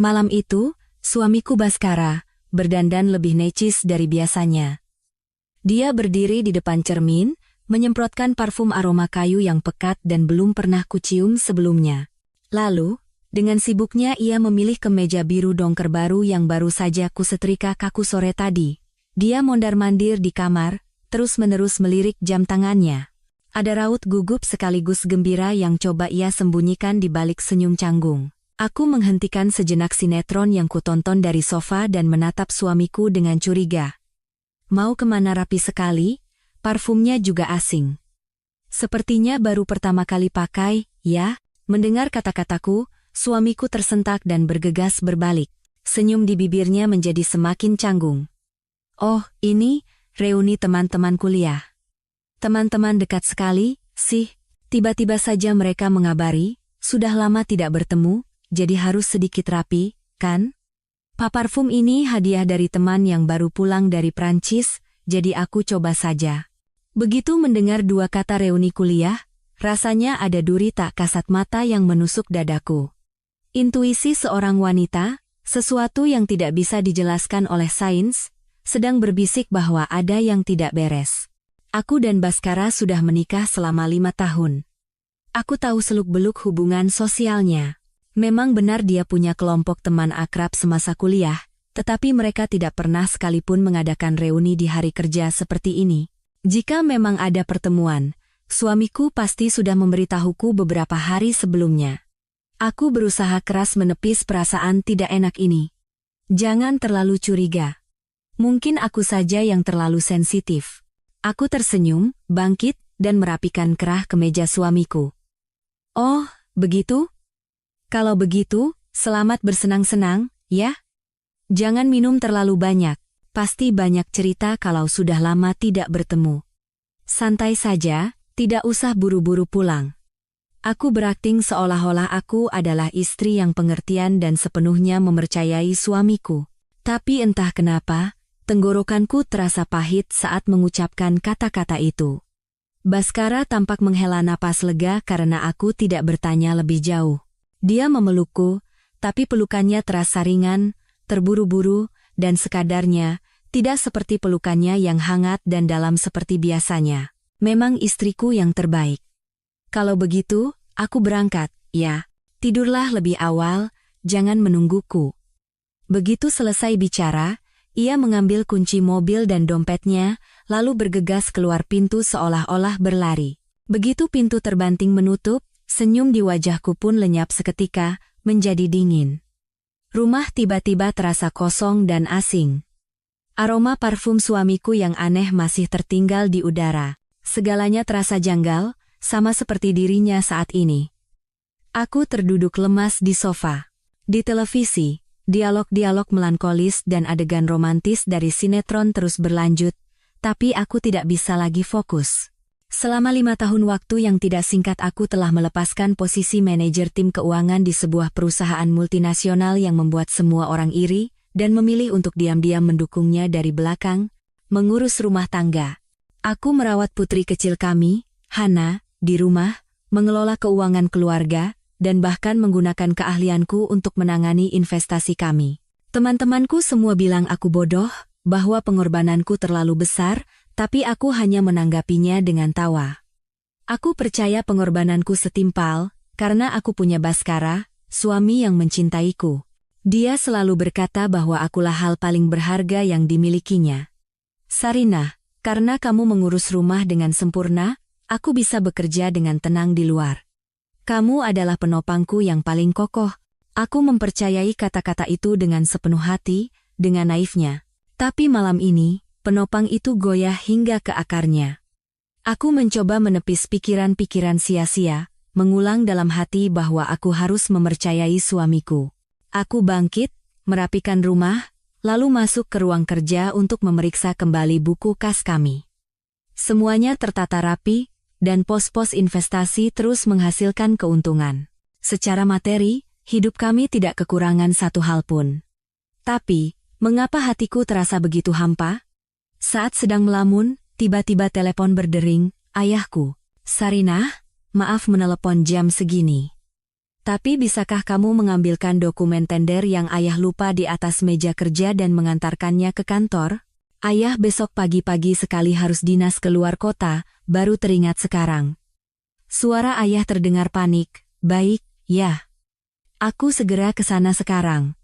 Malam itu, suamiku Baskara berdandan lebih necis dari biasanya. Dia berdiri di depan cermin, menyemprotkan parfum aroma kayu yang pekat dan belum pernah kucium sebelumnya. Lalu, dengan sibuknya ia memilih kemeja biru dongker baru yang baru saja kusetrika kaku sore tadi. Dia mondar-mandir di kamar, terus-menerus melirik jam tangannya. Ada raut gugup sekaligus gembira yang coba ia sembunyikan di balik senyum canggung. Aku menghentikan sejenak sinetron yang kutonton dari sofa dan menatap suamiku dengan curiga. Mau kemana rapi sekali, parfumnya juga asing. Sepertinya baru pertama kali pakai, ya? Mendengar kata-kataku, suamiku tersentak dan bergegas berbalik. Senyum di bibirnya menjadi semakin canggung. Oh, ini reuni teman-teman kuliah. Teman-teman dekat sekali, sih. Tiba-tiba saja mereka mengabari, sudah lama tidak bertemu, jadi harus sedikit rapi, kan? Parfum ini hadiah dari teman yang baru pulang dari Prancis, jadi aku coba saja. Begitu mendengar dua kata reuni kuliah, rasanya ada duri tak kasat mata yang menusuk dadaku. Intuisi seorang wanita, sesuatu yang tidak bisa dijelaskan oleh sains, sedang berbisik bahwa ada yang tidak beres. Aku dan Baskara sudah menikah selama 5 tahun. Aku tahu seluk-beluk hubungan sosialnya. Memang benar dia punya kelompok teman akrab semasa kuliah, tetapi mereka tidak pernah sekalipun mengadakan reuni di hari kerja seperti ini. Jika memang ada pertemuan, suamiku pasti sudah memberitahuku beberapa hari sebelumnya. Aku berusaha keras menepis perasaan tidak enak ini. Jangan terlalu curiga. Mungkin aku saja yang terlalu sensitif. Aku tersenyum, bangkit, dan merapikan kerah kemeja suamiku. Oh, begitu? Kalau begitu, selamat bersenang-senang, ya? Jangan minum terlalu banyak, pasti banyak cerita kalau sudah lama tidak bertemu. Santai saja, tidak usah buru-buru pulang. Aku berakting seolah-olah aku adalah istri yang pengertian dan sepenuhnya mempercayai suamiku. Tapi entah kenapa, tenggorokanku terasa pahit saat mengucapkan kata-kata itu. Baskara tampak menghela napas lega karena aku tidak bertanya lebih jauh. Dia memelukku, tapi pelukannya terasa ringan, terburu-buru, dan sekadarnya, tidak seperti pelukannya yang hangat dan dalam seperti biasanya. Memang istriku yang terbaik. Kalau begitu, aku berangkat, ya. Tidurlah lebih awal, jangan menungguku. Begitu selesai bicara, ia mengambil kunci mobil dan dompetnya, lalu bergegas keluar pintu seolah-olah berlari. Begitu pintu terbanting menutup, senyum di wajahku pun lenyap seketika, menjadi dingin. Rumah tiba-tiba terasa kosong dan asing. Aroma parfum suamiku yang aneh masih tertinggal di udara. Segalanya terasa janggal, sama seperti dirinya saat ini. Aku terduduk lemas di sofa. Di televisi, dialog-dialog melankolis dan adegan romantis dari sinetron terus berlanjut, tapi aku tidak bisa lagi fokus. Selama 5 tahun waktu yang tidak singkat aku telah melepaskan posisi manajer tim keuangan di sebuah perusahaan multinasional yang membuat semua orang iri, dan memilih untuk diam-diam mendukungnya dari belakang, mengurus rumah tangga. Aku merawat putri kecil kami, Hana, di rumah, mengelola keuangan keluarga, dan bahkan menggunakan keahlianku untuk menangani investasi kami. Teman-temanku semua bilang aku bodoh, bahwa pengorbananku terlalu besar, tapi aku hanya menanggapinya dengan tawa. Aku percaya pengorbananku setimpal, karena aku punya Baskara, suami yang mencintaiku. Dia selalu berkata bahwa akulah hal paling berharga yang dimilikinya. Sarinah, karena kamu mengurus rumah dengan sempurna, aku bisa bekerja dengan tenang di luar. Kamu adalah penopangku yang paling kokoh. Aku mempercayai kata-kata itu dengan sepenuh hati, dengan naifnya. Tapi malam ini, penopang itu goyah hingga ke akarnya. Aku mencoba menepis pikiran-pikiran sia-sia, mengulang dalam hati bahwa aku harus mempercayai suamiku. Aku bangkit, merapikan rumah, lalu masuk ke ruang kerja untuk memeriksa kembali buku kas kami. Semuanya tertata rapi, dan pos-pos investasi terus menghasilkan keuntungan. Secara materi, hidup kami tidak kekurangan satu hal pun. Tapi, mengapa hatiku terasa begitu hampa? Saat sedang melamun, tiba-tiba telepon berdering, ayahku. Sarinah, maaf menelepon jam segini. Tapi bisakah kamu mengambilkan dokumen tender yang ayah lupa di atas meja kerja dan mengantarkannya ke kantor? Ayah besok pagi-pagi sekali harus dinas keluar kota, baru teringat sekarang. Suara ayah terdengar panik. Baik, ya. Aku segera ke sana sekarang.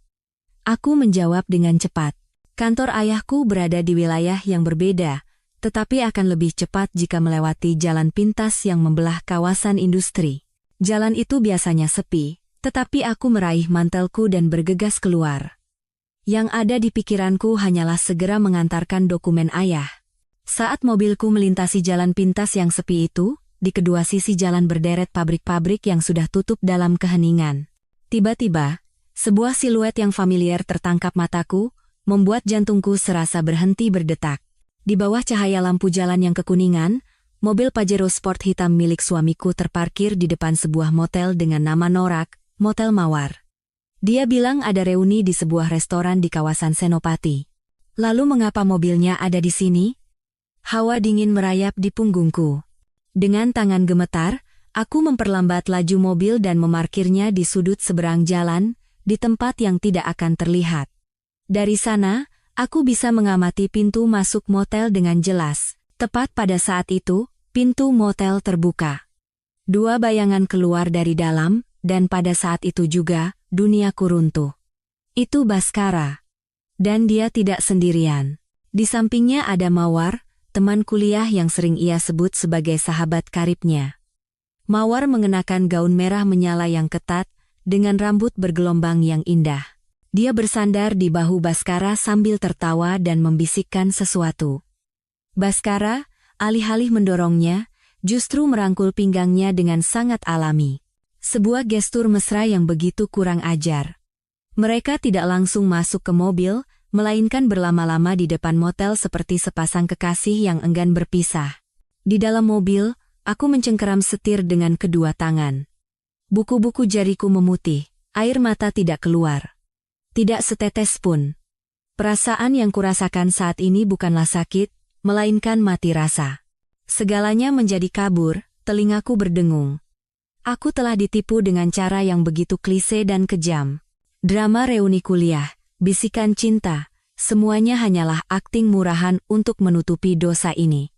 Aku menjawab dengan cepat. Kantor ayahku berada di wilayah yang berbeda, tetapi akan lebih cepat jika melewati jalan pintas yang membelah kawasan industri. Jalan itu biasanya sepi, tetapi aku meraih mantelku dan bergegas keluar. Yang ada di pikiranku hanyalah segera mengantarkan dokumen ayah. Saat mobilku melintasi jalan pintas yang sepi itu, di kedua sisi jalan berderet pabrik-pabrik yang sudah tutup dalam keheningan. Tiba-tiba, sebuah siluet yang familiar tertangkap mataku, membuat jantungku serasa berhenti berdetak. Di bawah cahaya lampu jalan yang kekuningan, mobil Pajero Sport hitam milik suamiku terparkir di depan sebuah motel dengan nama Norak, Motel Mawar. Dia bilang ada reuni di sebuah restoran di kawasan Senopati. Lalu mengapa mobilnya ada di sini? Hawa dingin merayap di punggungku. Dengan tangan gemetar, aku memperlambat laju mobil dan memarkirnya di sudut seberang jalan, di tempat yang tidak akan terlihat. Dari sana, aku bisa mengamati pintu masuk motel dengan jelas. Tepat pada saat itu, pintu motel terbuka. Dua bayangan keluar dari dalam, dan pada saat itu juga, duniaku runtuh. Itu Baskara. Dan dia tidak sendirian. Di sampingnya ada Mawar, teman kuliah yang sering ia sebut sebagai sahabat karibnya. Mawar mengenakan gaun merah menyala yang ketat, dengan rambut bergelombang yang indah. Dia bersandar di bahu Baskara sambil tertawa dan membisikkan sesuatu. Baskara, alih-alih mendorongnya, justru merangkul pinggangnya dengan sangat alami. Sebuah gestur mesra yang begitu kurang ajar. Mereka tidak langsung masuk ke mobil, melainkan berlama-lama di depan motel seperti sepasang kekasih yang enggan berpisah. Di dalam mobil, aku mencengkeram setir dengan kedua tangan. Buku-buku jariku memutih, air mata tidak keluar. Tidak setetes pun. Perasaan yang kurasakan saat ini bukanlah sakit, melainkan mati rasa. Segalanya menjadi kabur, telingaku berdengung. Aku telah ditipu dengan cara yang begitu klise dan kejam. Drama reuni kuliah, bisikan cinta, semuanya hanyalah akting murahan untuk menutupi dosa ini.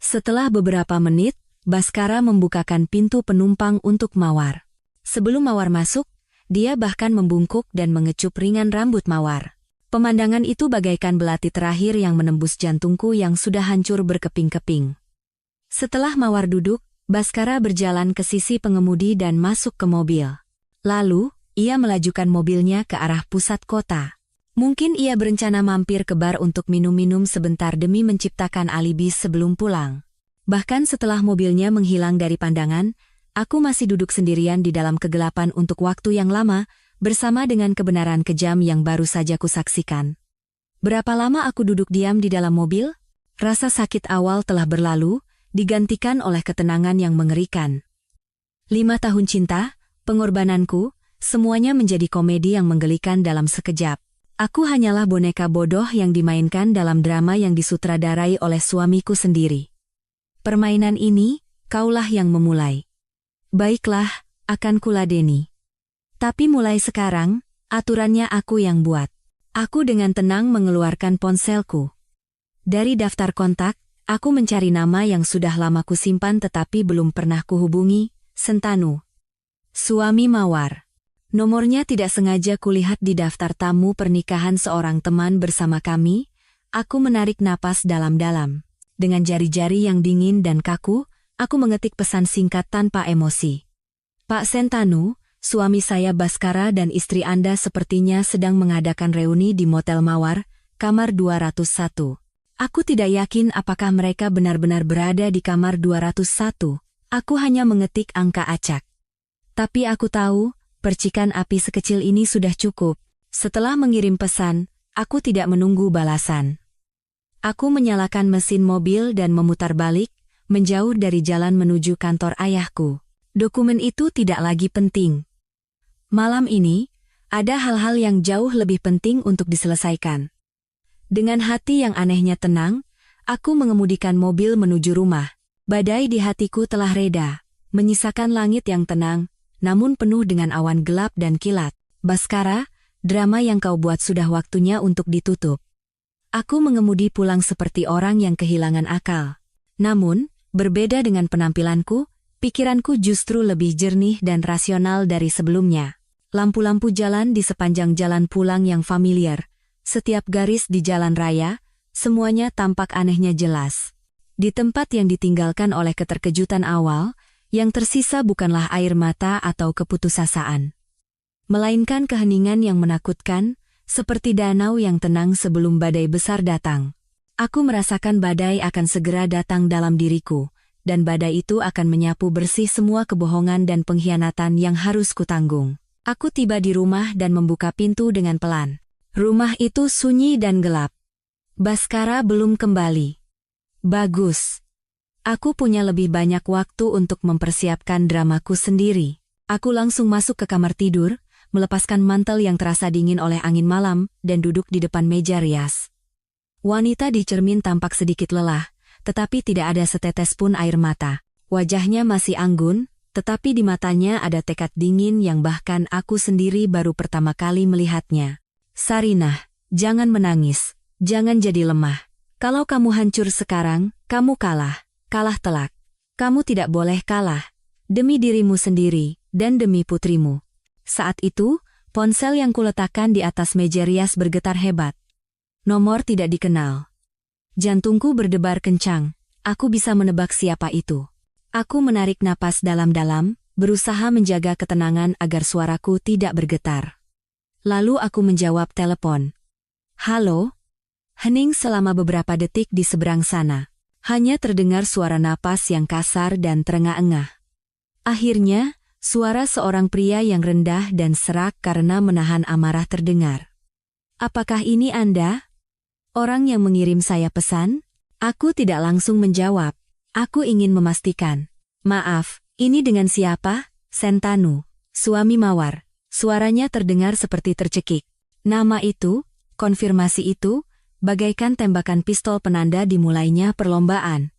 Setelah beberapa menit, Baskara membukakan pintu penumpang untuk Mawar. Sebelum Mawar masuk, dia bahkan membungkuk dan mengecup ringan rambut Mawar. Pemandangan itu bagaikan belati terakhir yang menembus jantungku yang sudah hancur berkeping-keping. Setelah Mawar duduk, Baskara berjalan ke sisi pengemudi dan masuk ke mobil. Lalu, ia melajukan mobilnya ke arah pusat kota. Mungkin ia berencana mampir ke bar untuk minum-minum sebentar demi menciptakan alibi sebelum pulang. Bahkan setelah mobilnya menghilang dari pandangan, aku masih duduk sendirian di dalam kegelapan untuk waktu yang lama, bersama dengan kebenaran kejam yang baru saja kusaksikan. Berapa lama aku duduk diam di dalam mobil? Rasa sakit awal telah berlalu, digantikan oleh ketenangan yang mengerikan. 5 tahun cinta, pengorbananku, semuanya menjadi komedi yang menggelikan dalam sekejap. Aku hanyalah boneka bodoh yang dimainkan dalam drama yang disutradarai oleh suamiku sendiri. Permainan ini, kaulah yang memulai. Baiklah, akan kuladeni. Tapi mulai sekarang, aturannya aku yang buat. Aku dengan tenang mengeluarkan ponselku. Dari daftar kontak, aku mencari nama yang sudah lama kusimpan tetapi belum pernah kuhubungi, Sentanu. Suami Mawar. Nomornya tidak sengaja kulihat di daftar tamu pernikahan seorang teman bersama kami. Aku menarik napas dalam-dalam. Dengan jari-jari yang dingin dan kaku, aku mengetik pesan singkat tanpa emosi. Pak Sentanu, suami saya Baskara dan istri Anda sepertinya sedang mengadakan reuni di Motel Mawar, kamar 201. Aku tidak yakin apakah mereka benar-benar berada di kamar 201. Aku hanya mengetik angka acak. Tapi aku tahu, percikan api sekecil ini sudah cukup. Setelah mengirim pesan, aku tidak menunggu balasan. Aku menyalakan mesin mobil dan memutar balik, menjauh dari jalan menuju kantor ayahku. Dokumen itu tidak lagi penting. Malam ini, ada hal-hal yang jauh lebih penting untuk diselesaikan. Dengan hati yang anehnya tenang, aku mengemudikan mobil menuju rumah. Badai di hatiku telah reda, menyisakan langit yang tenang, namun penuh dengan awan gelap dan kilat. Baskara, drama yang kau buat sudah waktunya untuk ditutup. Aku mengemudi pulang seperti orang yang kehilangan akal. Namun, berbeda dengan penampilanku, pikiranku justru lebih jernih dan rasional dari sebelumnya. Lampu-lampu jalan di sepanjang jalan pulang yang familiar, setiap garis di jalan raya, semuanya tampak anehnya jelas. Di tempat yang ditinggalkan oleh keterkejutan awal, yang tersisa bukanlah air mata atau keputusasaan, melainkan keheningan yang menakutkan, seperti danau yang tenang sebelum badai besar datang. Aku merasakan badai akan segera datang dalam diriku, dan badai itu akan menyapu bersih semua kebohongan dan pengkhianatan yang harus kutanggung. Aku tiba di rumah dan membuka pintu dengan pelan. Rumah itu sunyi dan gelap. Baskara belum kembali. Bagus. Aku punya lebih banyak waktu untuk mempersiapkan dramaku sendiri. Aku langsung masuk ke kamar tidur, melepaskan mantel yang terasa dingin oleh angin malam, dan duduk di depan meja rias. Wanita di cermin tampak sedikit lelah, tetapi tidak ada setetes pun air mata. Wajahnya masih anggun, tetapi di matanya ada tekad dingin yang bahkan aku sendiri baru pertama kali melihatnya. Sarinah, jangan menangis, jangan jadi lemah. Kalau kamu hancur sekarang, kamu kalah. Kalah telak. Kamu tidak boleh kalah. Demi dirimu sendiri, dan demi putrimu. Saat itu, ponsel yang kuletakkan di atas meja rias bergetar hebat. Nomor tidak dikenal. Jantungku berdebar kencang. Aku bisa menebak siapa itu. Aku menarik napas dalam-dalam, berusaha menjaga ketenangan agar suaraku tidak bergetar. Lalu aku menjawab telepon. Halo? Hening selama beberapa detik di seberang sana. Hanya terdengar suara napas yang kasar dan terengah-engah. Akhirnya, suara seorang pria yang rendah dan serak karena menahan amarah terdengar. Apakah ini Anda? Orang yang mengirim saya pesan? Aku tidak langsung menjawab. Aku ingin memastikan. Maaf, ini dengan siapa? Sentanu, suami Mawar. Suaranya terdengar seperti tercekik. Nama itu, konfirmasi itu, bagaikan tembakan pistol penanda dimulainya perlombaan.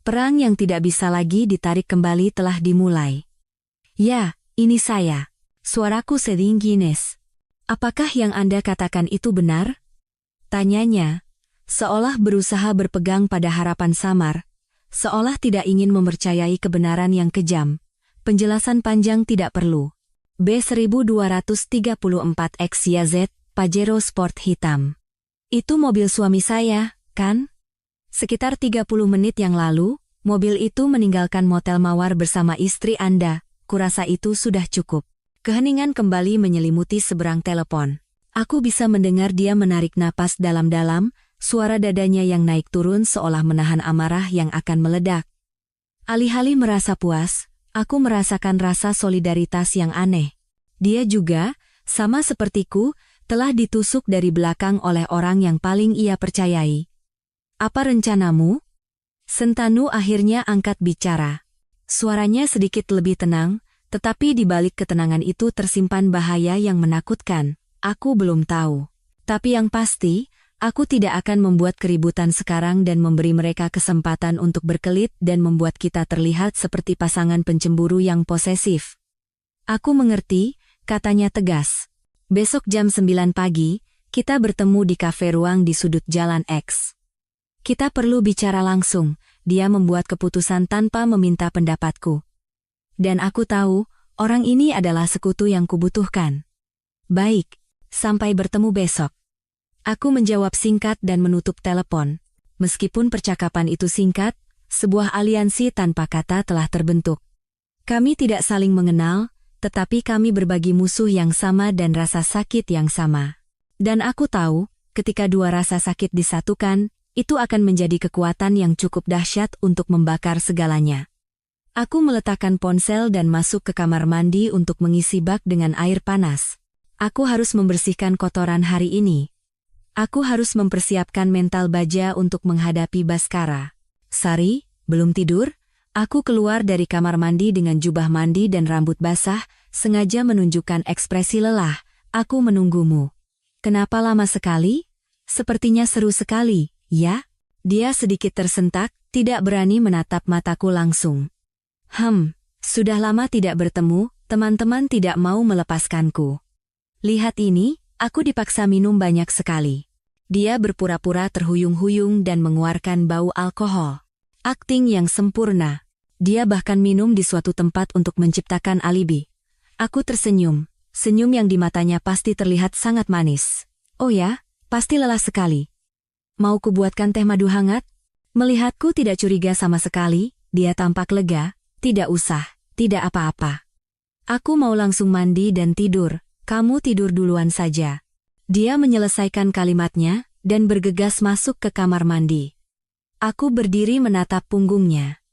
Perang yang tidak bisa lagi ditarik kembali telah dimulai. Ya, ini saya. Suaraku setinggi Ines. Apakah yang Anda katakan itu benar? Tanyanya, seolah berusaha berpegang pada harapan samar, seolah tidak ingin mempercayai kebenaran yang kejam. Penjelasan panjang tidak perlu. B1234XYZ, Pajero Sport hitam. Itu mobil suami saya, kan? Sekitar 30 menit yang lalu, mobil itu meninggalkan motel Mawar bersama istri Anda. Kurasa itu sudah cukup. Keheningan kembali menyelimuti seberang telepon. Aku bisa mendengar dia menarik napas dalam-dalam, suara dadanya yang naik turun seolah menahan amarah yang akan meledak. Alih-alih merasa puas, aku merasakan rasa solidaritas yang aneh. Dia juga, sama sepertiku, telah ditusuk dari belakang oleh orang yang paling ia percayai. Apa rencanamu? Sentanu akhirnya angkat bicara. Suaranya sedikit lebih tenang, tetapi di balik ketenangan itu tersimpan bahaya yang menakutkan. Aku belum tahu. Tapi yang pasti, aku tidak akan membuat keributan sekarang dan memberi mereka kesempatan untuk berkelit dan membuat kita terlihat seperti pasangan pencemburu yang posesif. Aku mengerti, katanya tegas. Besok jam 9 pagi, kita bertemu di kafe ruang di sudut jalan X. Kita perlu bicara langsung, dia membuat keputusan tanpa meminta pendapatku. Dan aku tahu, orang ini adalah sekutu yang kubutuhkan. Baik, sampai bertemu besok. Aku menjawab singkat dan menutup telepon. Meskipun percakapan itu singkat, sebuah aliansi tanpa kata telah terbentuk. Kami tidak saling mengenal, tetapi kami berbagi musuh yang sama dan rasa sakit yang sama. Dan aku tahu, ketika dua rasa sakit disatukan, itu akan menjadi kekuatan yang cukup dahsyat untuk membakar segalanya. Aku meletakkan ponsel dan masuk ke kamar mandi untuk mengisi bak dengan air panas. Aku harus membersihkan kotoran hari ini. Aku harus mempersiapkan mental baja untuk menghadapi Baskara. Sari, belum tidur? Aku keluar dari kamar mandi dengan jubah mandi dan rambut basah, sengaja menunjukkan ekspresi lelah. Aku menunggumu. Kenapa lama sekali? Sepertinya seru sekali, ya? Dia sedikit tersentak, tidak berani menatap mataku langsung. Sudah lama tidak bertemu, Teman-teman tidak mau melepaskanku. Lihat ini, aku dipaksa minum banyak sekali. Dia berpura-pura terhuyung-huyung dan mengeluarkan bau alkohol. Akting yang sempurna. Dia bahkan minum di suatu tempat untuk menciptakan alibi. Aku tersenyum. Senyum yang di matanya pasti terlihat sangat manis. Oh ya, pasti lelah sekali. Mau kubuatkan teh madu hangat? Melihatku tidak curiga sama sekali, dia tampak lega. Tidak usah, tidak apa-apa. Aku mau langsung mandi dan tidur. Kamu tidur duluan saja. Dia menyelesaikan kalimatnya dan bergegas masuk ke kamar mandi. Aku berdiri menatap punggungnya.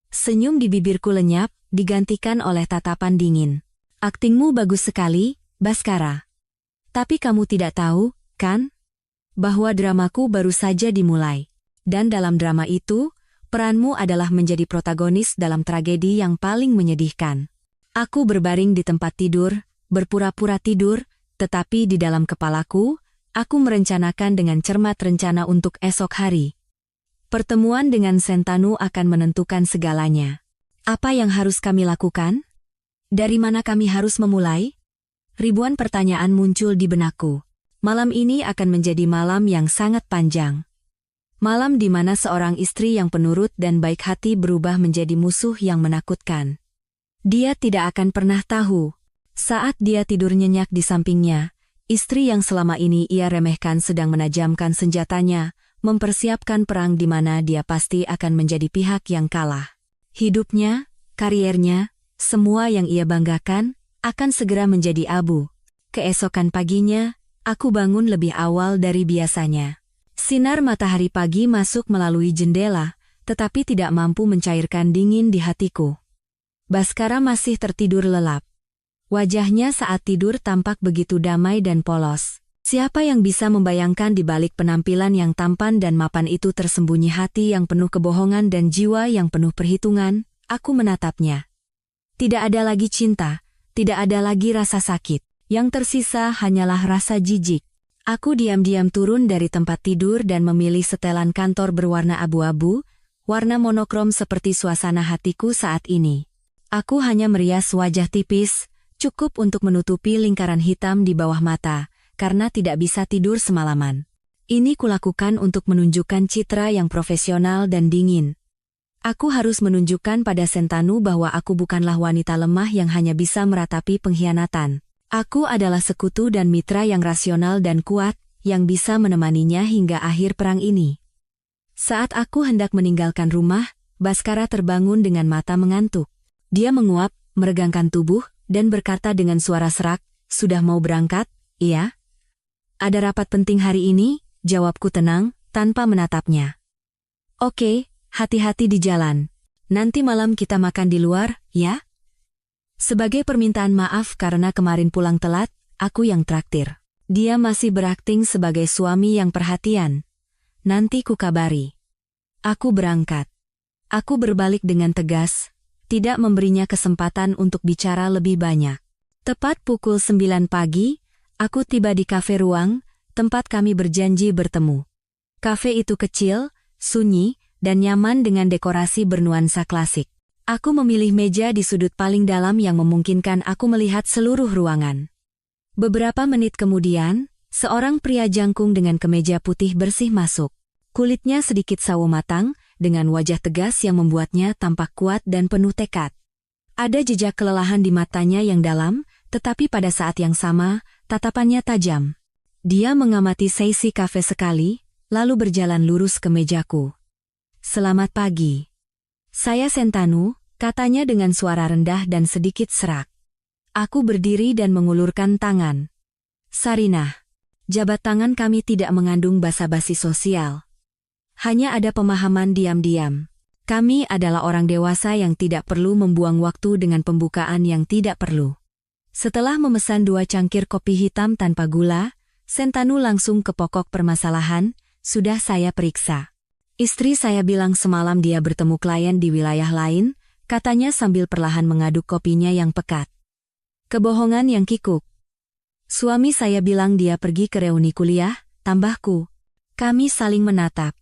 Senyum di bibirku lenyap, digantikan oleh tatapan dingin. Aktingmu bagus sekali, Baskara. Tapi kamu tidak tahu, kan? Bahwa dramaku baru saja dimulai. Dan dalam drama itu, peranmu adalah menjadi protagonis dalam tragedi yang paling menyedihkan. Aku berbaring di tempat tidur, berpura-pura tidur, tetapi di dalam kepalaku, aku merencanakan dengan cermat rencana untuk esok hari. Pertemuan dengan Sentanu akan menentukan segalanya. Apa yang harus kami lakukan? Dari mana kami harus memulai? Ribuan pertanyaan muncul di benakku. Malam ini akan menjadi malam yang sangat panjang. Malam di mana seorang istri yang penurut dan baik hati berubah menjadi musuh yang menakutkan. Dia tidak akan pernah tahu. Saat dia tidur nyenyak di sampingnya, istri yang selama ini ia remehkan sedang menajamkan senjatanya, mempersiapkan perang di mana dia pasti akan menjadi pihak yang kalah. Hidupnya, kariernya, semua yang ia banggakan, akan segera menjadi abu. Keesokan paginya, aku bangun lebih awal dari biasanya. Sinar matahari pagi masuk melalui jendela, tetapi tidak mampu mencairkan dingin di hatiku. Baskara masih tertidur lelap. Wajahnya saat tidur tampak begitu damai dan polos. Siapa yang bisa membayangkan di balik penampilan yang tampan dan mapan itu tersembunyi hati yang penuh kebohongan dan jiwa yang penuh perhitungan? Aku menatapnya. Tidak ada lagi cinta, tidak ada lagi rasa sakit. Yang tersisa hanyalah rasa jijik. Aku diam-diam turun dari tempat tidur dan memilih setelan kantor berwarna abu-abu, warna monokrom seperti suasana hatiku saat ini. Aku hanya merias wajah tipis, cukup untuk menutupi lingkaran hitam di bawah mata, karena tidak bisa tidur semalaman. Ini kulakukan untuk menunjukkan citra yang profesional dan dingin. Aku harus menunjukkan pada Sentanu bahwa aku bukanlah wanita lemah yang hanya bisa meratapi pengkhianatan. Aku adalah sekutu dan mitra yang rasional dan kuat, yang bisa menemaninya hingga akhir perang ini. Saat aku hendak meninggalkan rumah, Baskara terbangun dengan mata mengantuk. Dia menguap, meregangkan tubuh, dan berkata dengan suara serak, "Sudah mau berangkat, iya?" "Ada rapat penting hari ini," jawabku tenang, tanpa menatapnya. "Oke. Hati-hati di jalan. Nanti malam kita makan di luar, ya?" Sebagai permintaan maaf karena kemarin pulang telat, aku yang traktir. Dia masih berakting sebagai suami yang perhatian. "Nanti ku kabari." Aku berangkat. Aku berbalik dengan tegas, tidak memberinya kesempatan untuk bicara lebih banyak. Tepat pukul 9 pagi, aku tiba di kafe ruang, tempat kami berjanji bertemu. Kafe itu kecil, sunyi, dan nyaman dengan dekorasi bernuansa klasik. Aku memilih meja di sudut paling dalam yang memungkinkan aku melihat seluruh ruangan. Beberapa menit kemudian, seorang pria jangkung dengan kemeja putih bersih masuk. Kulitnya sedikit sawo matang, dengan wajah tegas yang membuatnya tampak kuat dan penuh tekad. Ada jejak kelelahan di matanya yang dalam, tetapi pada saat yang sama, tatapannya tajam. Dia mengamati seisi kafe sekali, lalu berjalan lurus ke mejaku. "Selamat pagi. Saya Sentanu," katanya dengan suara rendah dan sedikit serak. Aku berdiri dan mengulurkan tangan. "Sarinah." Jabat tangan kami tidak mengandung basa-basi sosial. Hanya ada pemahaman diam-diam. Kami adalah orang dewasa yang tidak perlu membuang waktu dengan pembukaan yang tidak perlu. Setelah memesan 2 cangkir kopi hitam tanpa gula, Sentanu langsung ke pokok permasalahan. "Sudah saya periksa. Istri saya bilang semalam dia bertemu klien di wilayah lain," katanya sambil perlahan mengaduk kopinya yang pekat. "Kebohongan yang kikuk. Suami saya bilang dia pergi ke reuni kuliah," tambahku. Kami saling menatap.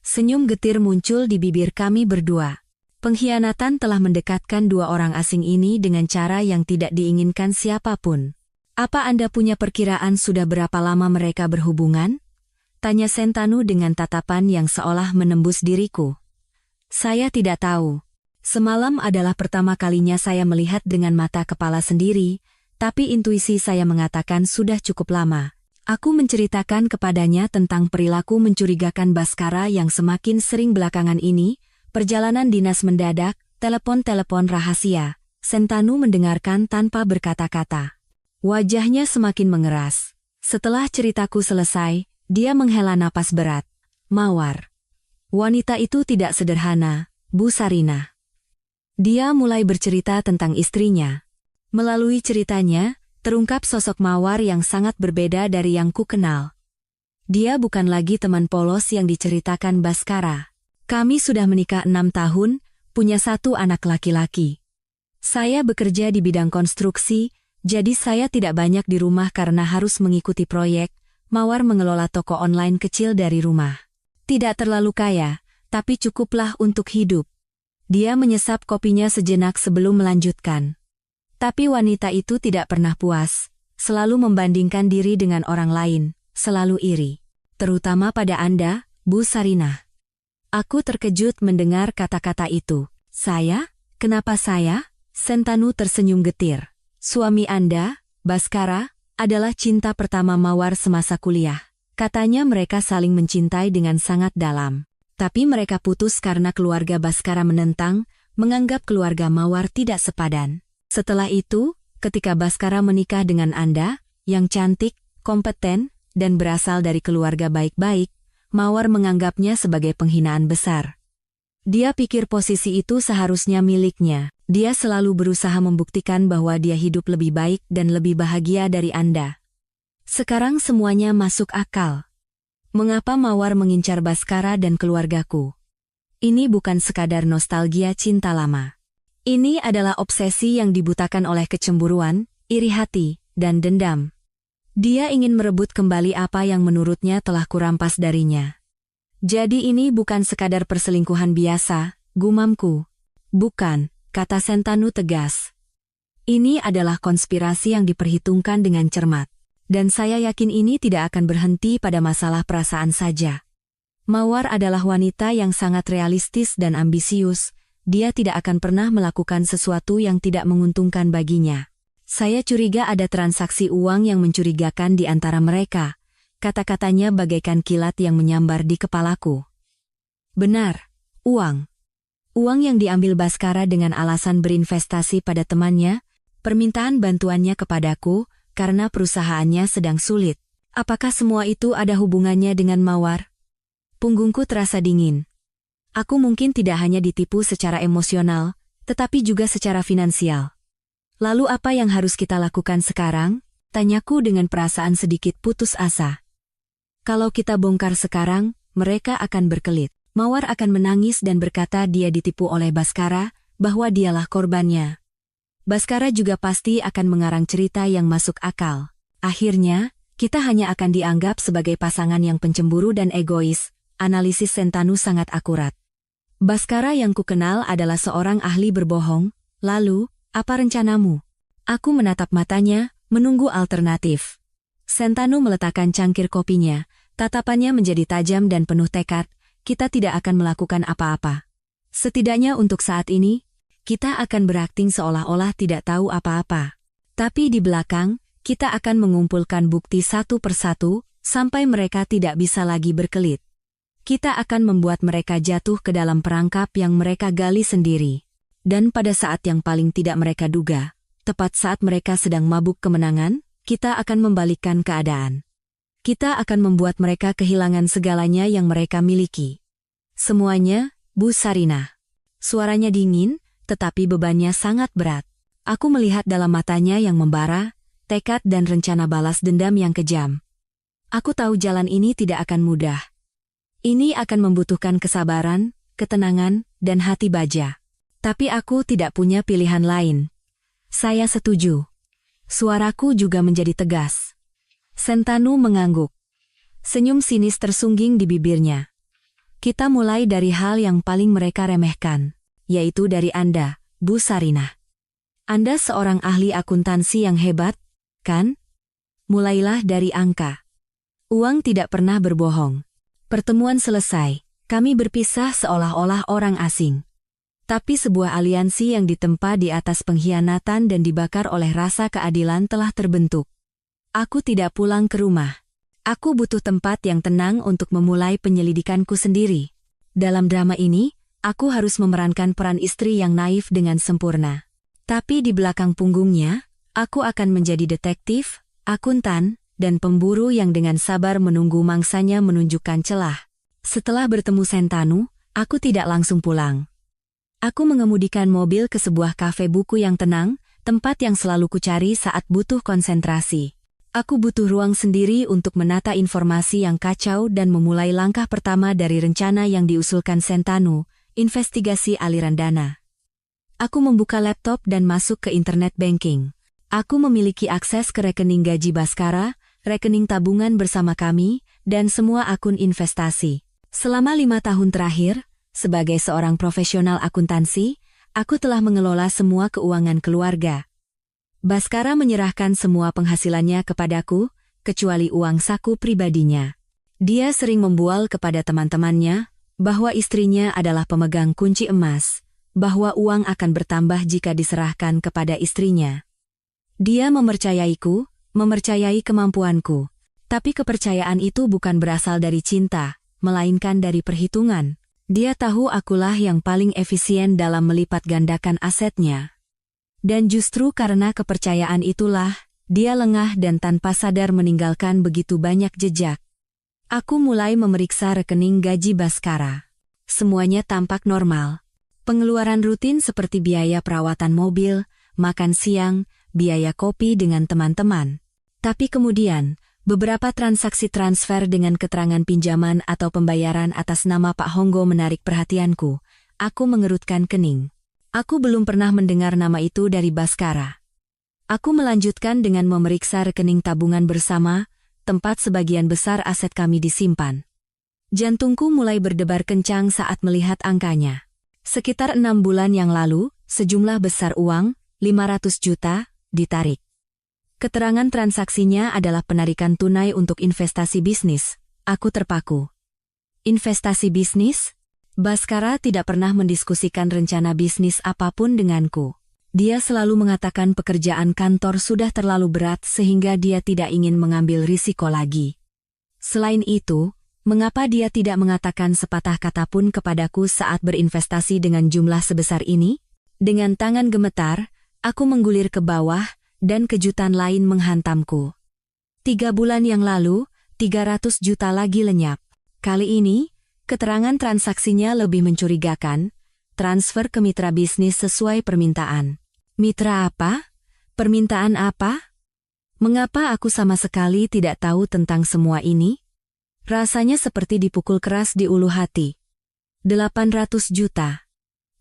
Senyum getir muncul di bibir kami berdua. Pengkhianatan telah mendekatkan dua orang asing ini dengan cara yang tidak diinginkan siapapun. Apa Anda punya perkiraan sudah berapa lama mereka berhubungan? Tanya Sentanu dengan tatapan yang seolah menembus diriku. Saya tidak tahu. Semalam adalah pertama kalinya saya melihat dengan mata kepala sendiri, tapi intuisi saya mengatakan sudah cukup lama. Aku menceritakan kepadanya tentang perilaku mencurigakan Baskara yang semakin sering belakangan ini, perjalanan dinas mendadak, telepon-telepon rahasia. Sentanu mendengarkan tanpa berkata-kata. Wajahnya semakin mengeras. Setelah ceritaku selesai, dia menghela napas berat. Mawar. Wanita itu tidak sederhana, Bu Sarinah. Dia mulai bercerita tentang istrinya. Melalui ceritanya, terungkap sosok Mawar yang sangat berbeda dari yang ku kenal. Dia bukan lagi teman polos yang diceritakan Baskara. Kami sudah menikah 6 tahun, punya 1 anak laki-laki. Saya bekerja di bidang konstruksi, jadi saya tidak banyak di rumah karena harus mengikuti proyek. Mawar mengelola toko online kecil dari rumah. Tidak terlalu kaya, tapi cukuplah untuk hidup. Dia menyesap kopinya sejenak sebelum melanjutkan. Tapi wanita itu tidak pernah puas, selalu membandingkan diri dengan orang lain, selalu iri. Terutama pada Anda, Bu Sarinah. Aku terkejut mendengar kata-kata itu. Saya? Kenapa saya? Sentanu tersenyum getir. Suami Anda, Baskara, adalah cinta pertama Mawar semasa kuliah. Katanya mereka saling mencintai dengan sangat dalam. Tapi mereka putus karena keluarga Baskara menentang, menganggap keluarga Mawar tidak sepadan. Setelah itu, ketika Baskara menikah dengan Anda, yang cantik, kompeten, dan berasal dari keluarga baik-baik, Mawar menganggapnya sebagai penghinaan besar. Dia pikir posisi itu seharusnya miliknya. Dia selalu berusaha membuktikan bahwa dia hidup lebih baik dan lebih bahagia dari Anda. Sekarang semuanya masuk akal. Mengapa Mawar mengincar Baskara dan keluargaku? Ini bukan sekadar nostalgia cinta lama. Ini adalah obsesi yang dibutakan oleh kecemburuan, iri hati, dan dendam. Dia ingin merebut kembali apa yang menurutnya telah kurampas darinya. Jadi ini bukan sekadar perselingkuhan biasa, gumamku. Bukan, kata Sentanu tegas. Ini adalah konspirasi yang diperhitungkan dengan cermat. Dan saya yakin ini tidak akan berhenti pada masalah perasaan saja. Mawar adalah wanita yang sangat realistis dan ambisius. Dia tidak akan pernah melakukan sesuatu yang tidak menguntungkan baginya. Saya curiga ada transaksi uang yang mencurigakan di antara mereka. Kata-katanya bagaikan kilat yang menyambar di kepalaku. Benar, uang. Uang yang diambil Baskara dengan alasan berinvestasi pada temannya, permintaan bantuannya kepadaku, karena perusahaannya sedang sulit. Apakah semua itu ada hubungannya dengan Mawar? Punggungku terasa dingin. Aku mungkin tidak hanya ditipu secara emosional, tetapi juga secara finansial. Lalu apa yang harus kita lakukan sekarang? Tanyaku dengan perasaan sedikit putus asa. Kalau kita bongkar sekarang, mereka akan berkelit. Mawar akan menangis dan berkata dia ditipu oleh Baskara, bahwa dialah korbannya. Baskara juga pasti akan mengarang cerita yang masuk akal. Akhirnya, kita hanya akan dianggap sebagai pasangan yang pencemburu dan egois. Analisis Sentanu sangat akurat. Baskara yang kukenal adalah seorang ahli berbohong. Lalu, apa rencanamu? Aku menatap matanya, menunggu alternatif. Sentanu meletakkan cangkir kopinya, tatapannya menjadi tajam dan penuh tekad. Kita tidak akan melakukan apa-apa. Setidaknya untuk saat ini, kita akan berakting seolah-olah tidak tahu apa-apa. Tapi di belakang, kita akan mengumpulkan bukti satu persatu, sampai mereka tidak bisa lagi berkelit. Kita akan membuat mereka jatuh ke dalam perangkap yang mereka gali sendiri. Dan pada saat yang paling tidak mereka duga, tepat saat mereka sedang mabuk kemenangan, kita akan membalikkan keadaan. Kita akan membuat mereka kehilangan segalanya yang mereka miliki. Semuanya, Bu Sarinah. Suaranya dingin, tetapi bebannya sangat berat. Aku melihat dalam matanya yang membara, tekad dan rencana balas dendam yang kejam. Aku tahu jalan ini tidak akan mudah. Ini akan membutuhkan kesabaran, ketenangan, dan hati baja. Tapi aku tidak punya pilihan lain. Saya setuju. Suaraku juga menjadi tegas. Sentanu mengangguk. Senyum sinis tersungging di bibirnya. Kita mulai dari hal yang paling mereka remehkan. yaitu dari Anda, Bu Sarinah. Anda seorang ahli akuntansi yang hebat, kan? Mulailah dari angka. Uang tidak pernah berbohong. Pertemuan selesai, kami berpisah seolah-olah orang asing. Tapi sebuah aliansi yang ditempa di atas pengkhianatan dan dibakar oleh rasa keadilan telah terbentuk. Aku tidak pulang ke rumah. Aku butuh tempat yang tenang untuk memulai penyelidikanku sendiri. Dalam drama ini, aku harus memerankan peran istri yang naif dengan sempurna. Tapi di belakang punggungnya, aku akan menjadi detektif, akuntan, dan pemburu yang dengan sabar menunggu mangsanya menunjukkan celah. Setelah bertemu Sentanu, aku tidak langsung pulang. Aku mengemudikan mobil ke sebuah kafe buku yang tenang, tempat yang selalu kucari saat butuh konsentrasi. Aku butuh ruang sendiri untuk menata informasi yang kacau dan memulai langkah pertama dari rencana yang diusulkan Sentanu, investigasi aliran dana. Aku membuka laptop dan masuk ke internet banking. Aku memiliki akses ke rekening gaji Baskara, rekening tabungan bersama kami, dan semua akun investasi. Selama 5 tahun terakhir, sebagai seorang profesional akuntansi, aku telah mengelola semua keuangan keluarga. Baskara menyerahkan semua penghasilannya kepadaku, kecuali uang saku pribadinya. Dia sering membual kepada teman-temannya bahwa istrinya adalah pemegang kunci emas, bahwa uang akan bertambah jika diserahkan kepada istrinya. Dia mempercayaiku, mempercayai kemampuanku, tapi kepercayaan itu bukan berasal dari cinta, melainkan dari perhitungan. Dia tahu akulah yang paling efisien dalam melipat gandakan asetnya. Dan justru karena kepercayaan itulah, dia lengah dan tanpa sadar meninggalkan begitu banyak jejak. Aku mulai memeriksa rekening gaji Baskara. Semuanya tampak normal. Pengeluaran rutin seperti biaya perawatan mobil, makan siang, biaya kopi dengan teman-teman. Tapi kemudian, beberapa transaksi transfer dengan keterangan pinjaman atau pembayaran atas nama Pak Honggo menarik perhatianku. Aku mengerutkan kening. Aku belum pernah mendengar nama itu dari Baskara. Aku melanjutkan dengan memeriksa rekening tabungan bersama, tempat sebagian besar aset kami disimpan. Jantungku mulai berdebar kencang saat melihat angkanya. Sekitar 6 bulan yang lalu, sejumlah besar uang, 500 juta, ditarik. Keterangan transaksinya adalah penarikan tunai untuk investasi bisnis. Aku terpaku. Investasi bisnis? Baskara tidak pernah mendiskusikan rencana bisnis apapun denganku. Dia selalu mengatakan pekerjaan kantor sudah terlalu berat sehingga dia tidak ingin mengambil risiko lagi. Selain itu, mengapa dia tidak mengatakan sepatah kata pun kepadaku saat berinvestasi dengan jumlah sebesar ini? Dengan tangan gemetar, aku menggulir ke bawah, dan kejutan lain menghantamku. 3 bulan yang lalu, 300 juta lagi lenyap. Kali ini, keterangan transaksinya lebih mencurigakan, transfer ke mitra bisnis sesuai permintaan. Mitra apa? Permintaan apa? Mengapa aku sama sekali tidak tahu tentang semua ini? Rasanya seperti dipukul keras di ulu hati. 800 juta.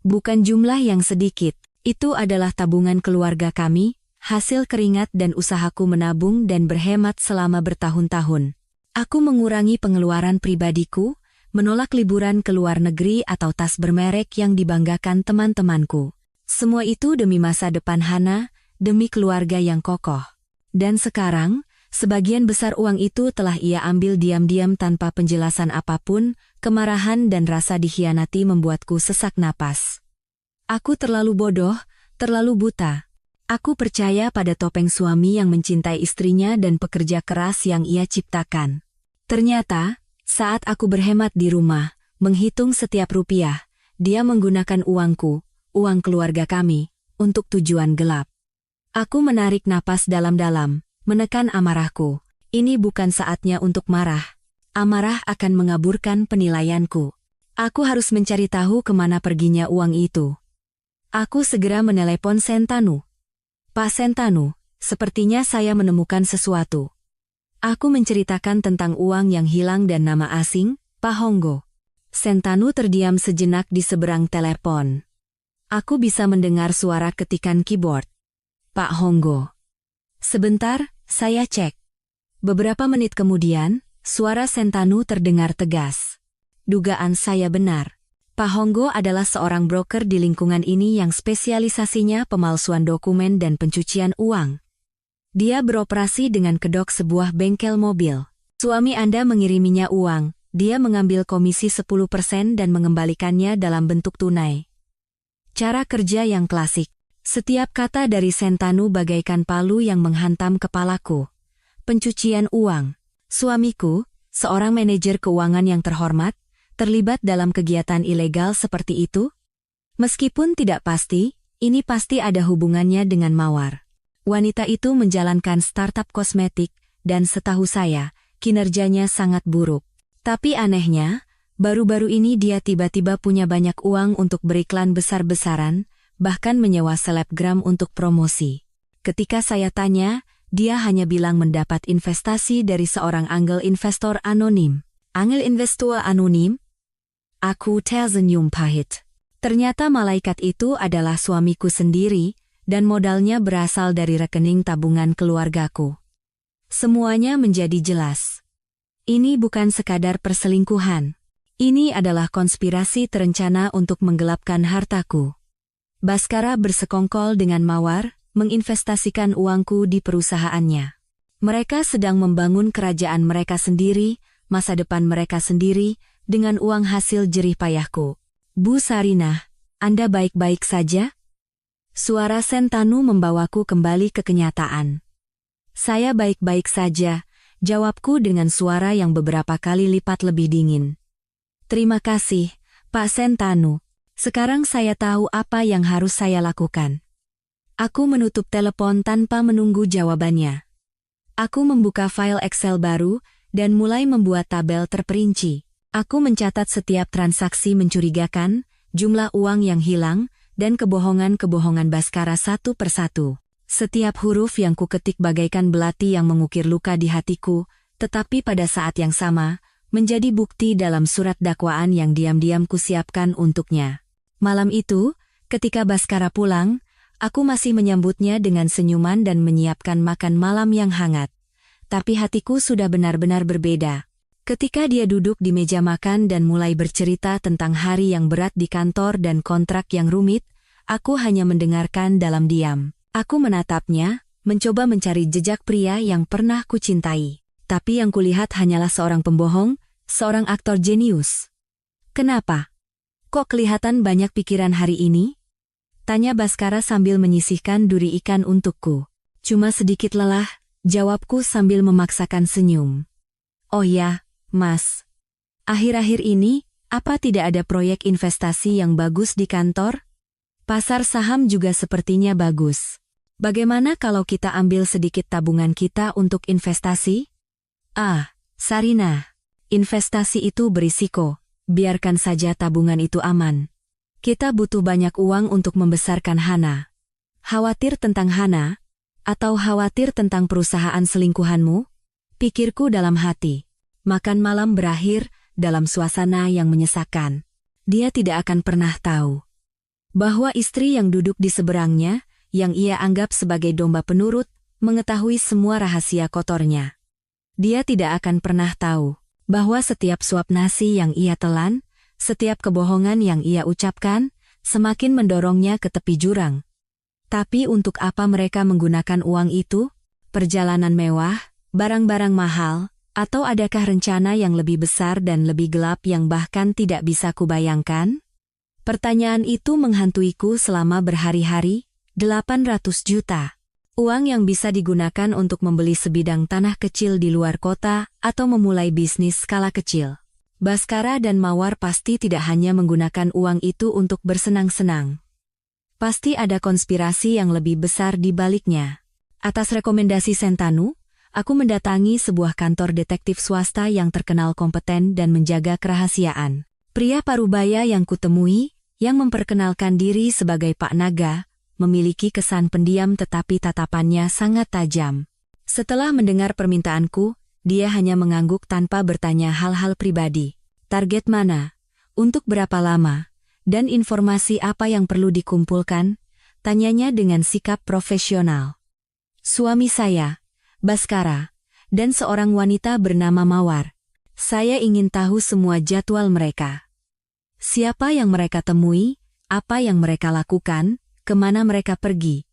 Bukan jumlah yang sedikit, itu adalah tabungan keluarga kami, hasil keringat dan usahaku menabung dan berhemat selama bertahun-tahun. Aku mengurangi pengeluaran pribadiku, menolak liburan ke luar negeri atau tas bermerek yang dibanggakan teman-temanku. Semua itu demi masa depan Hana, demi keluarga yang kokoh. Dan sekarang, sebagian besar uang itu telah ia ambil diam-diam tanpa penjelasan apapun, kemarahan dan rasa dikhianati membuatku sesak napas. Aku terlalu bodoh, terlalu buta. Aku percaya pada topeng suami yang mencintai istrinya dan pekerja keras yang ia ciptakan. Ternyata, saat aku berhemat di rumah, menghitung setiap rupiah, dia menggunakan uangku, uang keluarga kami, untuk tujuan gelap. Aku menarik napas dalam-dalam, menekan amarahku. Ini bukan saatnya untuk marah. Amarah akan mengaburkan penilaianku. Aku harus mencari tahu kemana perginya uang itu. Aku segera menelepon Sentanu. Pak Sentanu, sepertinya saya menemukan sesuatu. Aku menceritakan tentang uang yang hilang dan nama asing, Pak Honggo. Sentanu terdiam sejenak di seberang telepon. Aku bisa mendengar suara ketikan keyboard. Pak Honggo. Sebentar, saya cek. Beberapa menit kemudian, suara Sentanu terdengar tegas. Dugaan saya benar. Pak Honggo adalah seorang broker di lingkungan ini yang spesialisasinya pemalsuan dokumen dan pencucian uang. Dia beroperasi dengan kedok sebuah bengkel mobil. Suami Anda mengiriminya uang, dia mengambil komisi 10% dan mengembalikannya dalam bentuk tunai. Cara kerja yang klasik. Setiap kata dari Sentanu bagaikan palu yang menghantam kepalaku. Pencucian uang. Suamiku, seorang manajer keuangan yang terhormat, terlibat dalam kegiatan ilegal seperti itu? Meskipun tidak pasti, ini pasti ada hubungannya dengan Mawar. Wanita itu menjalankan startup kosmetik, dan setahu saya, kinerjanya sangat buruk. Tapi anehnya, baru-baru ini dia tiba-tiba punya banyak uang untuk beriklan besar-besaran, bahkan menyewa selebgram untuk promosi. Ketika saya tanya, dia hanya bilang mendapat investasi dari seorang angel investor anonim. Angel investor anonim? Aku tersenyum pahit. Ternyata malaikat itu adalah suamiku sendiri, dan modalnya berasal dari rekening tabungan keluargaku. Semuanya menjadi jelas. Ini bukan sekadar perselingkuhan. Ini adalah konspirasi terencana untuk menggelapkan hartaku. Baskara bersekongkol dengan Mawar, menginvestasikan uangku di perusahaannya. Mereka sedang membangun kerajaan mereka sendiri, masa depan mereka sendiri, dengan uang hasil jerih payahku. Bu Sarinah, Anda baik-baik saja? Suara Sentanu membawaku kembali ke kenyataan. Saya baik-baik saja, jawabku dengan suara yang beberapa kali lipat lebih dingin. Terima kasih, Pak Sentanu. Sekarang saya tahu apa yang harus saya lakukan. Aku menutup telepon tanpa menunggu jawabannya. Aku membuka file Excel baru, dan mulai membuat tabel terperinci. Aku mencatat setiap transaksi mencurigakan, jumlah uang yang hilang, dan kebohongan-kebohongan Baskara satu persatu. Setiap huruf yang kuketik bagaikan belati yang mengukir luka di hatiku, tetapi pada saat yang sama, menjadi bukti dalam surat dakwaan yang diam-diam kusiapkan untuknya. Malam itu, ketika Baskara pulang, aku masih menyambutnya dengan senyuman dan menyiapkan makan malam yang hangat. Tapi hatiku sudah benar-benar berbeda. Ketika dia duduk di meja makan dan mulai bercerita tentang hari yang berat di kantor dan kontrak yang rumit, aku hanya mendengarkan dalam diam. Aku menatapnya, mencoba mencari jejak pria yang pernah kucintai. Tapi yang kulihat hanyalah seorang pembohong, seorang aktor jenius. Kenapa? Kok kelihatan banyak pikiran hari ini? Tanya Baskara sambil menyisihkan duri ikan untukku. Cuma sedikit lelah, jawabku sambil memaksakan senyum. Oh ya, Mas. Akhir-akhir ini, apa tidak ada proyek investasi yang bagus di kantor? Pasar saham juga sepertinya bagus. Bagaimana kalau kita ambil sedikit tabungan kita untuk investasi? Sarinah, investasi itu berisiko. Biarkan saja tabungan itu aman. Kita butuh banyak uang untuk membesarkan Hana. Khawatir tentang Hana? Atau khawatir tentang perusahaan selingkuhanmu? Pikirku dalam hati. Makan malam berakhir dalam suasana yang menyesakkan. Dia tidak akan pernah tahu bahwa istri yang duduk di seberangnya, yang ia anggap sebagai domba penurut, mengetahui semua rahasia kotornya. Dia tidak akan pernah tahu bahwa setiap suap nasi yang ia telan, setiap kebohongan yang ia ucapkan, semakin mendorongnya ke tepi jurang. Tapi untuk apa mereka menggunakan uang itu? Perjalanan mewah, barang-barang mahal, atau adakah rencana yang lebih besar dan lebih gelap yang bahkan tidak bisa kubayangkan? Pertanyaan itu menghantuiku selama berhari-hari. 800 juta. Uang yang bisa digunakan untuk membeli sebidang tanah kecil di luar kota atau memulai bisnis skala kecil. Baskara dan Mawar pasti tidak hanya menggunakan uang itu untuk bersenang-senang. Pasti ada konspirasi yang lebih besar di baliknya. Atas rekomendasi Sentanu, aku mendatangi sebuah kantor detektif swasta yang terkenal kompeten dan menjaga kerahasiaan. Pria parubaya yang kutemui, yang memperkenalkan diri sebagai Pak Naga, memiliki kesan pendiam tetapi tatapannya sangat tajam. Setelah mendengar permintaanku, dia hanya mengangguk tanpa bertanya hal-hal pribadi. Target mana? Untuk berapa lama? Dan informasi apa yang perlu dikumpulkan? Tanyanya dengan sikap profesional. Suami saya, Baskara, dan seorang wanita bernama Mawar. Saya ingin tahu semua jadwal mereka. Siapa yang mereka temui, apa yang mereka lakukan, kemana mereka pergi.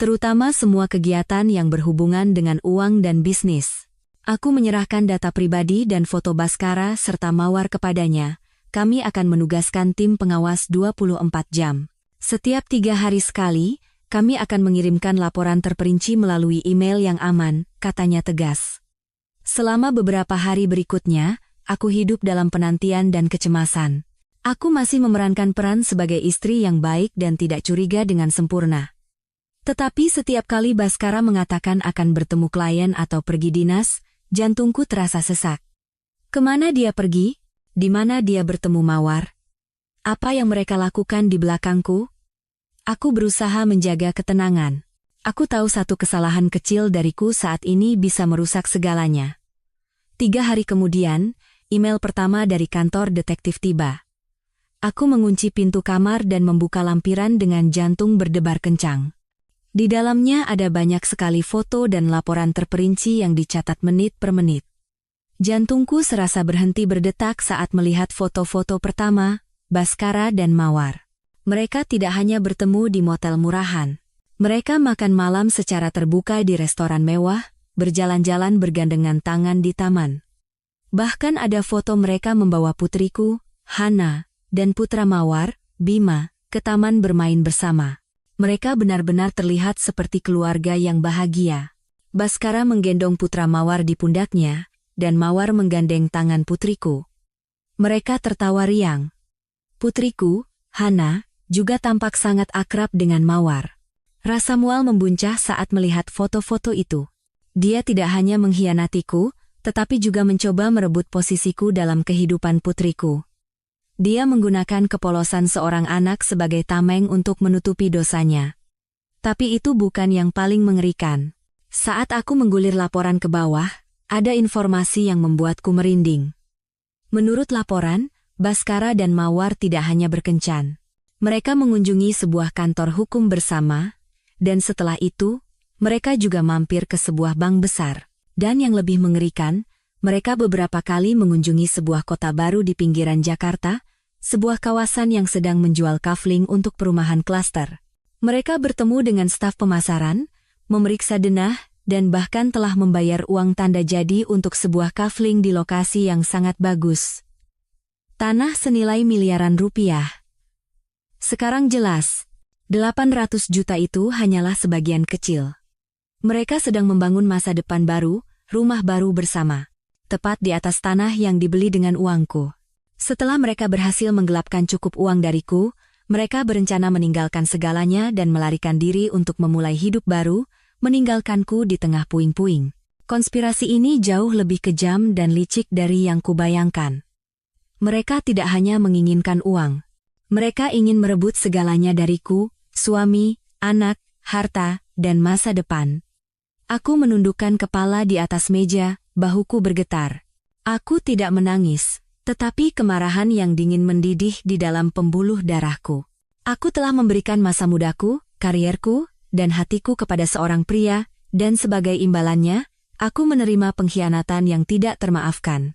Terutama semua kegiatan yang berhubungan dengan uang dan bisnis. Aku menyerahkan data pribadi dan foto Bhaskara serta Mawar kepadanya. Kami akan menugaskan tim pengawas 24 jam. Setiap 3 hari sekali, kami akan mengirimkan laporan terperinci melalui email yang aman, katanya tegas. Selama beberapa hari berikutnya, aku hidup dalam penantian dan kecemasan. Aku masih memerankan peran sebagai istri yang baik dan tidak curiga dengan sempurna. Tetapi setiap kali Bhaskara mengatakan akan bertemu klien atau pergi dinas, jantungku terasa sesak. Kemana dia pergi? Di mana dia bertemu Mawar? Apa yang mereka lakukan di belakangku? Aku berusaha menjaga ketenangan. Aku tahu satu kesalahan kecil dariku saat ini bisa merusak segalanya. 3 hari kemudian, email pertama dari kantor detektif tiba. Aku mengunci pintu kamar dan membuka lampiran dengan jantung berdebar kencang. Di dalamnya ada banyak sekali foto dan laporan terperinci yang dicatat menit per menit. Jantungku serasa berhenti berdetak saat melihat foto-foto pertama, Bhaskara dan Mawar. Mereka tidak hanya bertemu di motel murahan. Mereka makan malam secara terbuka di restoran mewah, berjalan-jalan bergandengan tangan di taman. Bahkan ada foto mereka membawa putriku, Hana, dan putra Mawar, Bima, ke taman bermain bersama. Mereka benar-benar terlihat seperti keluarga yang bahagia. Bhaskara menggendong putra Mawar di pundaknya, dan Mawar menggandeng tangan putriku. Mereka tertawa riang. Putriku, Hana, juga tampak sangat akrab dengan Mawar. Rasa mual membuncah saat melihat foto-foto itu. Dia tidak hanya mengkhianatiku, tetapi juga mencoba merebut posisiku dalam kehidupan putriku. Dia menggunakan kepolosan seorang anak sebagai tameng untuk menutupi dosanya. Tapi itu bukan yang paling mengerikan. Saat aku menggulir laporan ke bawah, ada informasi yang membuatku merinding. Menurut laporan, Bhaskara dan Mawar tidak hanya berkencan. Mereka mengunjungi sebuah kantor hukum bersama, dan setelah itu, mereka juga mampir ke sebuah bank besar. Dan yang lebih mengerikan, mereka beberapa kali mengunjungi sebuah kota baru di pinggiran Jakarta, sebuah kawasan yang sedang menjual kafling untuk perumahan klaster. Mereka bertemu dengan staf pemasaran, memeriksa denah, dan bahkan telah membayar uang tanda jadi untuk sebuah kafling di lokasi yang sangat bagus. Tanah senilai miliaran rupiah. Sekarang jelas, 800 juta itu hanyalah sebagian kecil. Mereka sedang membangun masa depan baru, rumah baru bersama. Tepat di atas tanah yang dibeli dengan uangku. Setelah mereka berhasil menggelapkan cukup uang dariku, mereka berencana meninggalkan segalanya dan melarikan diri untuk memulai hidup baru, meninggalkanku di tengah puing-puing. Konspirasi ini jauh lebih kejam dan licik dari yang kubayangkan. Mereka tidak hanya menginginkan uang. Mereka ingin merebut segalanya dariku, suami, anak, harta, dan masa depan. Aku menundukkan kepala di atas meja, bahuku bergetar. Aku tidak menangis. Tetapi kemarahan yang dingin mendidih di dalam pembuluh darahku. Aku telah memberikan masa mudaku, karierku, dan hatiku kepada seorang pria, dan sebagai imbalannya, aku menerima pengkhianatan yang tidak termaafkan.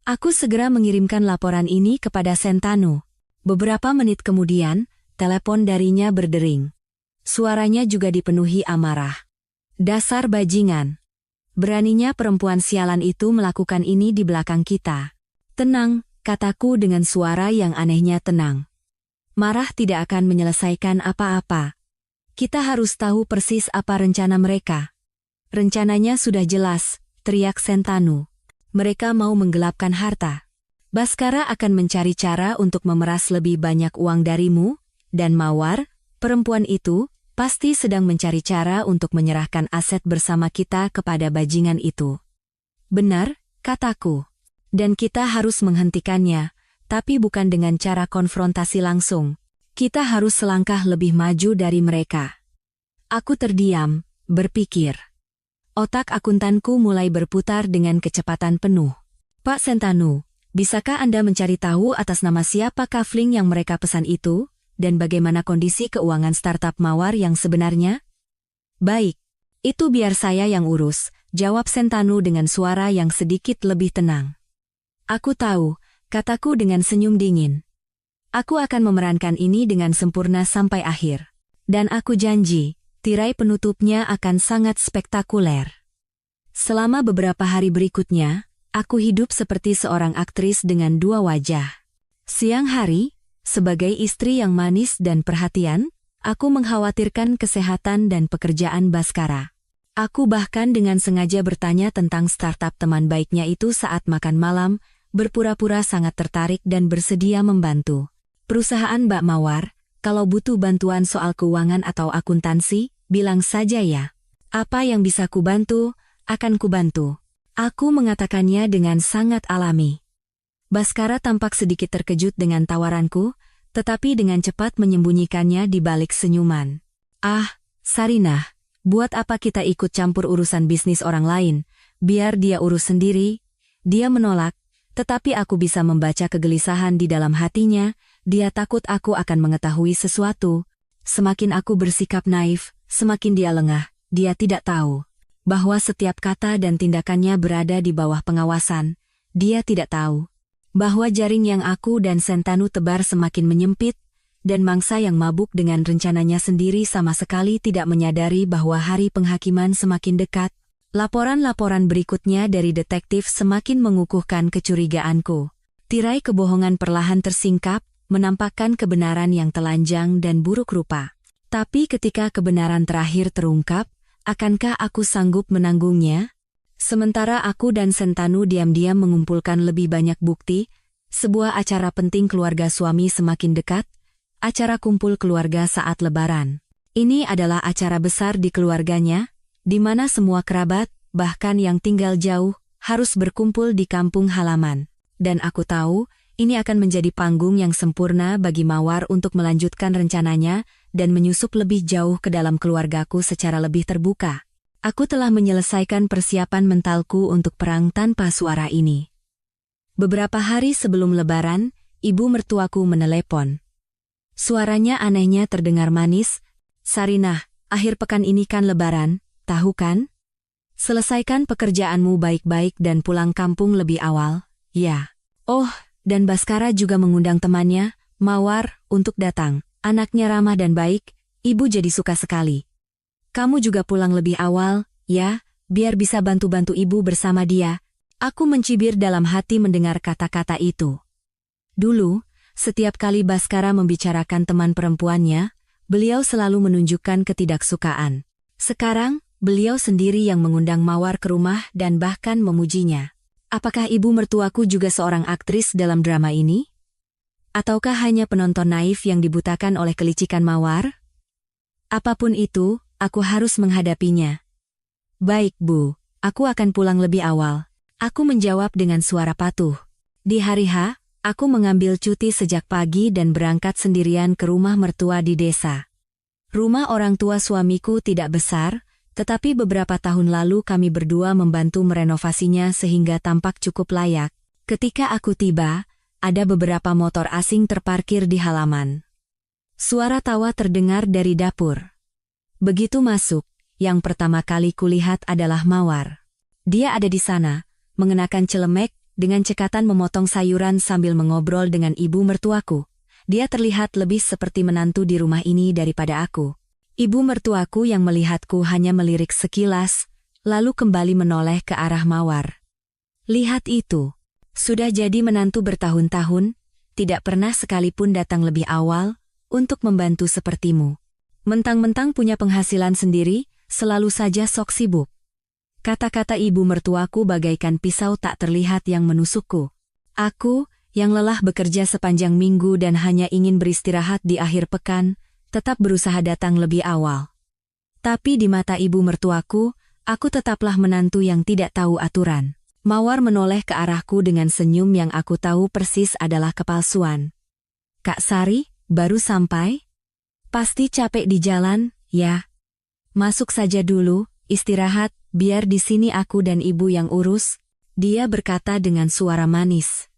Aku segera mengirimkan laporan ini kepada Sentanu. Beberapa menit kemudian, telepon darinya berdering. Suaranya juga dipenuhi amarah. Dasar bajingan. Beraninya perempuan sialan itu melakukan ini di belakang kita. Tenang, kataku dengan suara yang anehnya tenang. Marah tidak akan menyelesaikan apa-apa. Kita harus tahu persis apa rencana mereka. Rencananya sudah jelas, teriak Sentanu. Mereka mau menggelapkan harta. Bhaskara akan mencari cara untuk memeras lebih banyak uang darimu, dan Mawar, perempuan itu, pasti sedang mencari cara untuk menyerahkan aset bersama kita kepada bajingan itu. Benar, kataku. Dan kita harus menghentikannya, tapi bukan dengan cara konfrontasi langsung. Kita harus selangkah lebih maju dari mereka. Aku terdiam, berpikir. Otak akuntanku mulai berputar dengan kecepatan penuh. Pak Sentanu, bisakah Anda mencari tahu atas nama siapa kafling yang mereka pesan itu, dan bagaimana kondisi keuangan startup Mawar yang sebenarnya? Baik, itu biar saya yang urus, jawab Sentanu dengan suara yang sedikit lebih tenang. Aku tahu, kataku dengan senyum dingin. Aku akan memerankan ini dengan sempurna sampai akhir. Dan aku janji, tirai penutupnya akan sangat spektakuler. Selama beberapa hari berikutnya, aku hidup seperti seorang aktris dengan dua wajah. Siang hari, sebagai istri yang manis dan perhatian, aku mengkhawatirkan kesehatan dan pekerjaan Baskara. Aku bahkan dengan sengaja bertanya tentang startup teman baiknya itu saat makan malam, berpura-pura sangat tertarik dan bersedia membantu. Perusahaan Mbak Mawar, kalau butuh bantuan soal keuangan atau akuntansi, bilang saja ya. Apa yang bisa kubantu, akan kubantu. Aku mengatakannya dengan sangat alami. Baskara tampak sedikit terkejut dengan tawaranku, tetapi dengan cepat menyembunyikannya di balik senyuman. Ah, Sarinah. Buat apa kita ikut campur urusan bisnis orang lain, biar dia urus sendiri? Dia menolak, tetapi aku bisa membaca kegelisahan di dalam hatinya, dia takut aku akan mengetahui sesuatu. Semakin aku bersikap naif, semakin dia lengah, dia tidak tahu bahwa setiap kata dan tindakannya berada di bawah pengawasan. Dia tidak tahu bahwa jaring yang aku dan Sentanu tebar semakin menyempit, dan mangsa yang mabuk dengan rencananya sendiri sama sekali tidak menyadari bahwa hari penghakiman semakin dekat. Laporan-laporan berikutnya dari detektif semakin mengukuhkan kecurigaanku. Tirai kebohongan perlahan tersingkap, menampakkan kebenaran yang telanjang dan buruk rupa. Tapi ketika kebenaran terakhir terungkap, akankah aku sanggup menanggungnya? Sementara aku dan Sentanu diam-diam mengumpulkan lebih banyak bukti, sebuah acara penting keluarga suami semakin dekat, acara kumpul keluarga saat Lebaran. Ini adalah acara besar di keluarganya, di mana semua kerabat, bahkan yang tinggal jauh, harus berkumpul di kampung halaman. Dan aku tahu, ini akan menjadi panggung yang sempurna bagi Mawar untuk melanjutkan rencananya dan menyusup lebih jauh ke dalam keluargaku secara lebih terbuka. Aku telah menyelesaikan persiapan mentalku untuk perang tanpa suara ini. Beberapa hari sebelum Lebaran, ibu mertuaku menelepon. Suaranya anehnya terdengar manis. Sarinah, akhir pekan ini kan Lebaran, tahu kan? Selesaikan pekerjaanmu baik-baik dan pulang kampung lebih awal, ya. Oh, dan Baskara juga mengundang temannya, Mawar, untuk datang. Anaknya ramah dan baik, ibu jadi suka sekali. Kamu juga pulang lebih awal, ya, biar bisa bantu-bantu ibu bersama dia. Aku mencibir dalam hati mendengar kata-kata itu. Dulu, setiap kali Baskara membicarakan teman perempuannya, beliau selalu menunjukkan ketidaksukaan. Sekarang, beliau sendiri yang mengundang Mawar ke rumah dan bahkan memujinya. Apakah ibu mertuaku juga seorang aktris dalam drama ini? Ataukah hanya penonton naif yang dibutakan oleh kelicikan Mawar? Apapun itu, aku harus menghadapinya. Baik, Bu, aku akan pulang lebih awal. Aku menjawab dengan suara patuh. Di hari H, aku mengambil cuti sejak pagi dan berangkat sendirian ke rumah mertua di desa. Rumah orang tua suamiku tidak besar, tetapi beberapa tahun lalu kami berdua membantu merenovasinya sehingga tampak cukup layak. Ketika aku tiba, ada beberapa motor asing terparkir di halaman. Suara tawa terdengar dari dapur. Begitu masuk, yang pertama kali kulihat adalah Mawar. Dia ada di sana, mengenakan celemek, dengan cekatan memotong sayuran sambil mengobrol dengan ibu mertuaku. Dia terlihat lebih seperti menantu di rumah ini daripada aku. Ibu mertuaku yang melihatku hanya melirik sekilas, lalu kembali menoleh ke arah Mawar. Lihat itu. Sudah jadi menantu bertahun-tahun, tidak pernah sekalipun datang lebih awal, untuk membantu sepertimu. Mentang-mentang punya penghasilan sendiri, selalu saja sok sibuk. Kata-kata ibu mertuaku bagaikan pisau tak terlihat yang menusukku. Aku, yang lelah bekerja sepanjang minggu dan hanya ingin beristirahat di akhir pekan, tetap berusaha datang lebih awal. Tapi di mata ibu mertuaku, aku tetaplah menantu yang tidak tahu aturan. Mawar menoleh ke arahku dengan senyum yang aku tahu persis adalah kepalsuan. Kak Sari, baru sampai? Pasti capek di jalan, ya? Masuk saja dulu, istirahat. Biar di sini aku dan ibu yang urus, dia berkata dengan suara manis.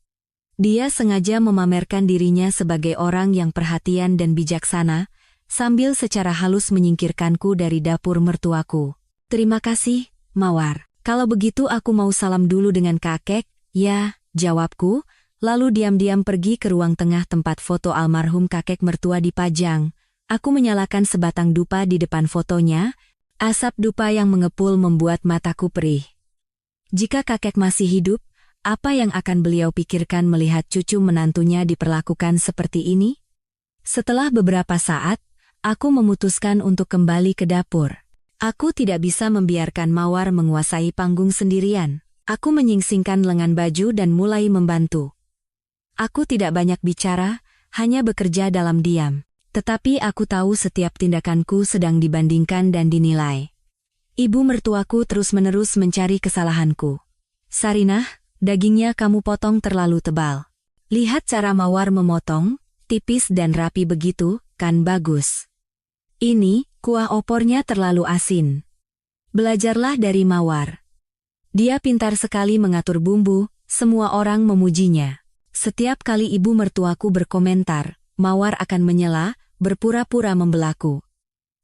Dia sengaja memamerkan dirinya sebagai orang yang perhatian dan bijaksana, sambil secara halus menyingkirkanku dari dapur mertuaku. Terima kasih, Mawar. Kalau begitu aku mau salam dulu dengan kakek, ya, jawabku, lalu diam-diam pergi ke ruang tengah tempat foto almarhum kakek mertua dipajang. Aku menyalakan sebatang dupa di depan fotonya. Asap dupa yang mengepul membuat mataku perih. Jika kakek masih hidup, apa yang akan beliau pikirkan melihat cucu menantunya diperlakukan seperti ini? Setelah beberapa saat, aku memutuskan untuk kembali ke dapur. Aku tidak bisa membiarkan Mawar menguasai panggung sendirian. Aku menyingsingkan lengan baju dan mulai membantu. Aku tidak banyak bicara, hanya bekerja dalam diam. Tetapi aku tahu setiap tindakanku sedang dibandingkan dan dinilai. Ibu mertuaku terus-menerus mencari kesalahanku. Sarinah, dagingnya kamu potong terlalu tebal. Lihat cara Mawar memotong, tipis dan rapi begitu, kan bagus. Ini, kuah opornya terlalu asin. Belajarlah dari Mawar. Dia pintar sekali mengatur bumbu, semua orang memujinya. Setiap kali ibu mertuaku berkomentar, Mawar akan menyela, berpura-pura membelaku.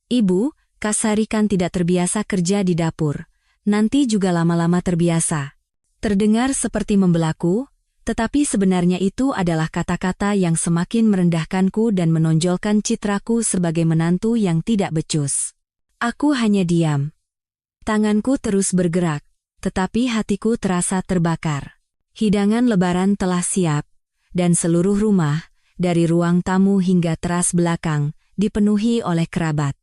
Ibu, Kak Sari kan tidak terbiasa kerja di dapur. Nanti juga lama-lama terbiasa. Terdengar seperti membelaku, tetapi sebenarnya itu adalah kata-kata yang semakin merendahkanku dan menonjolkan citraku sebagai menantu yang tidak becus. Aku hanya diam. Tanganku terus bergerak. Tetapi hatiku terasa terbakar. Hidangan lebaran telah siap, dan seluruh rumah, dari ruang tamu hingga teras belakang, dipenuhi oleh kerabat.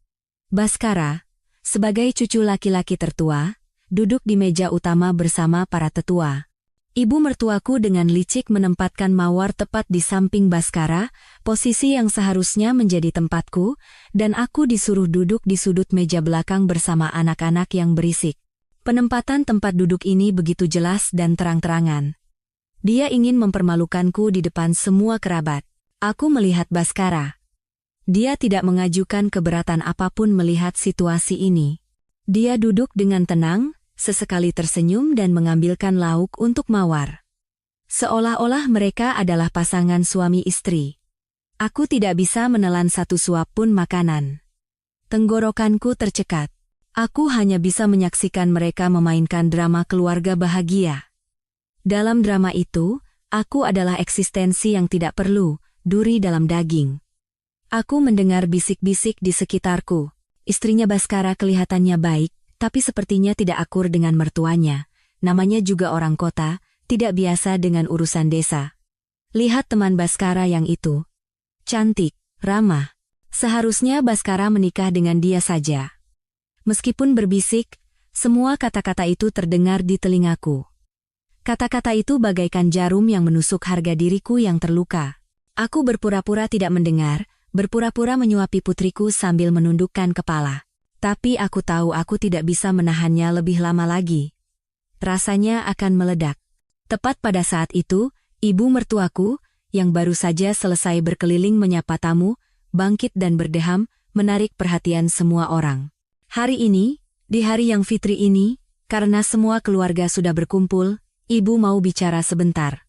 Baskara, sebagai cucu laki-laki tertua, duduk di meja utama bersama para tetua. Ibu mertuaku dengan licik menempatkan Mawar tepat di samping Baskara, posisi yang seharusnya menjadi tempatku, dan aku disuruh duduk di sudut meja belakang bersama anak-anak yang berisik. Penempatan tempat duduk ini begitu jelas dan terang-terangan. Dia ingin mempermalukanku di depan semua kerabat. Aku melihat Baskara. Dia tidak mengajukan keberatan apapun melihat situasi ini. Dia duduk dengan tenang, sesekali tersenyum dan mengambilkan lauk untuk Mawar. Seolah-olah mereka adalah pasangan suami istri. Aku tidak bisa menelan satu suap pun makanan. Tenggorokanku tercekat. Aku hanya bisa menyaksikan mereka memainkan drama keluarga bahagia. Dalam drama itu, aku adalah eksistensi yang tidak perlu, duri dalam daging. Aku mendengar bisik-bisik di sekitarku. Istrinya Baskara kelihatannya baik, tapi sepertinya tidak akur dengan mertuanya. Namanya juga orang kota, tidak biasa dengan urusan desa. Lihat teman Baskara yang itu. Cantik, ramah. Seharusnya Baskara menikah dengan dia saja. Meskipun berbisik, semua kata-kata itu terdengar di telingaku. Kata-kata itu bagaikan jarum yang menusuk harga diriku yang terluka. Aku berpura-pura tidak mendengar, berpura-pura menyuapi putriku sambil menundukkan kepala. Tapi aku tahu aku tidak bisa menahannya lebih lama lagi. Rasanya akan meledak. Tepat pada saat itu, ibu mertuaku, yang baru saja selesai berkeliling menyapa tamu, bangkit dan berdeham, menarik perhatian semua orang. Hari ini, di hari yang fitri ini, karena semua keluarga sudah berkumpul, ibu mau bicara sebentar.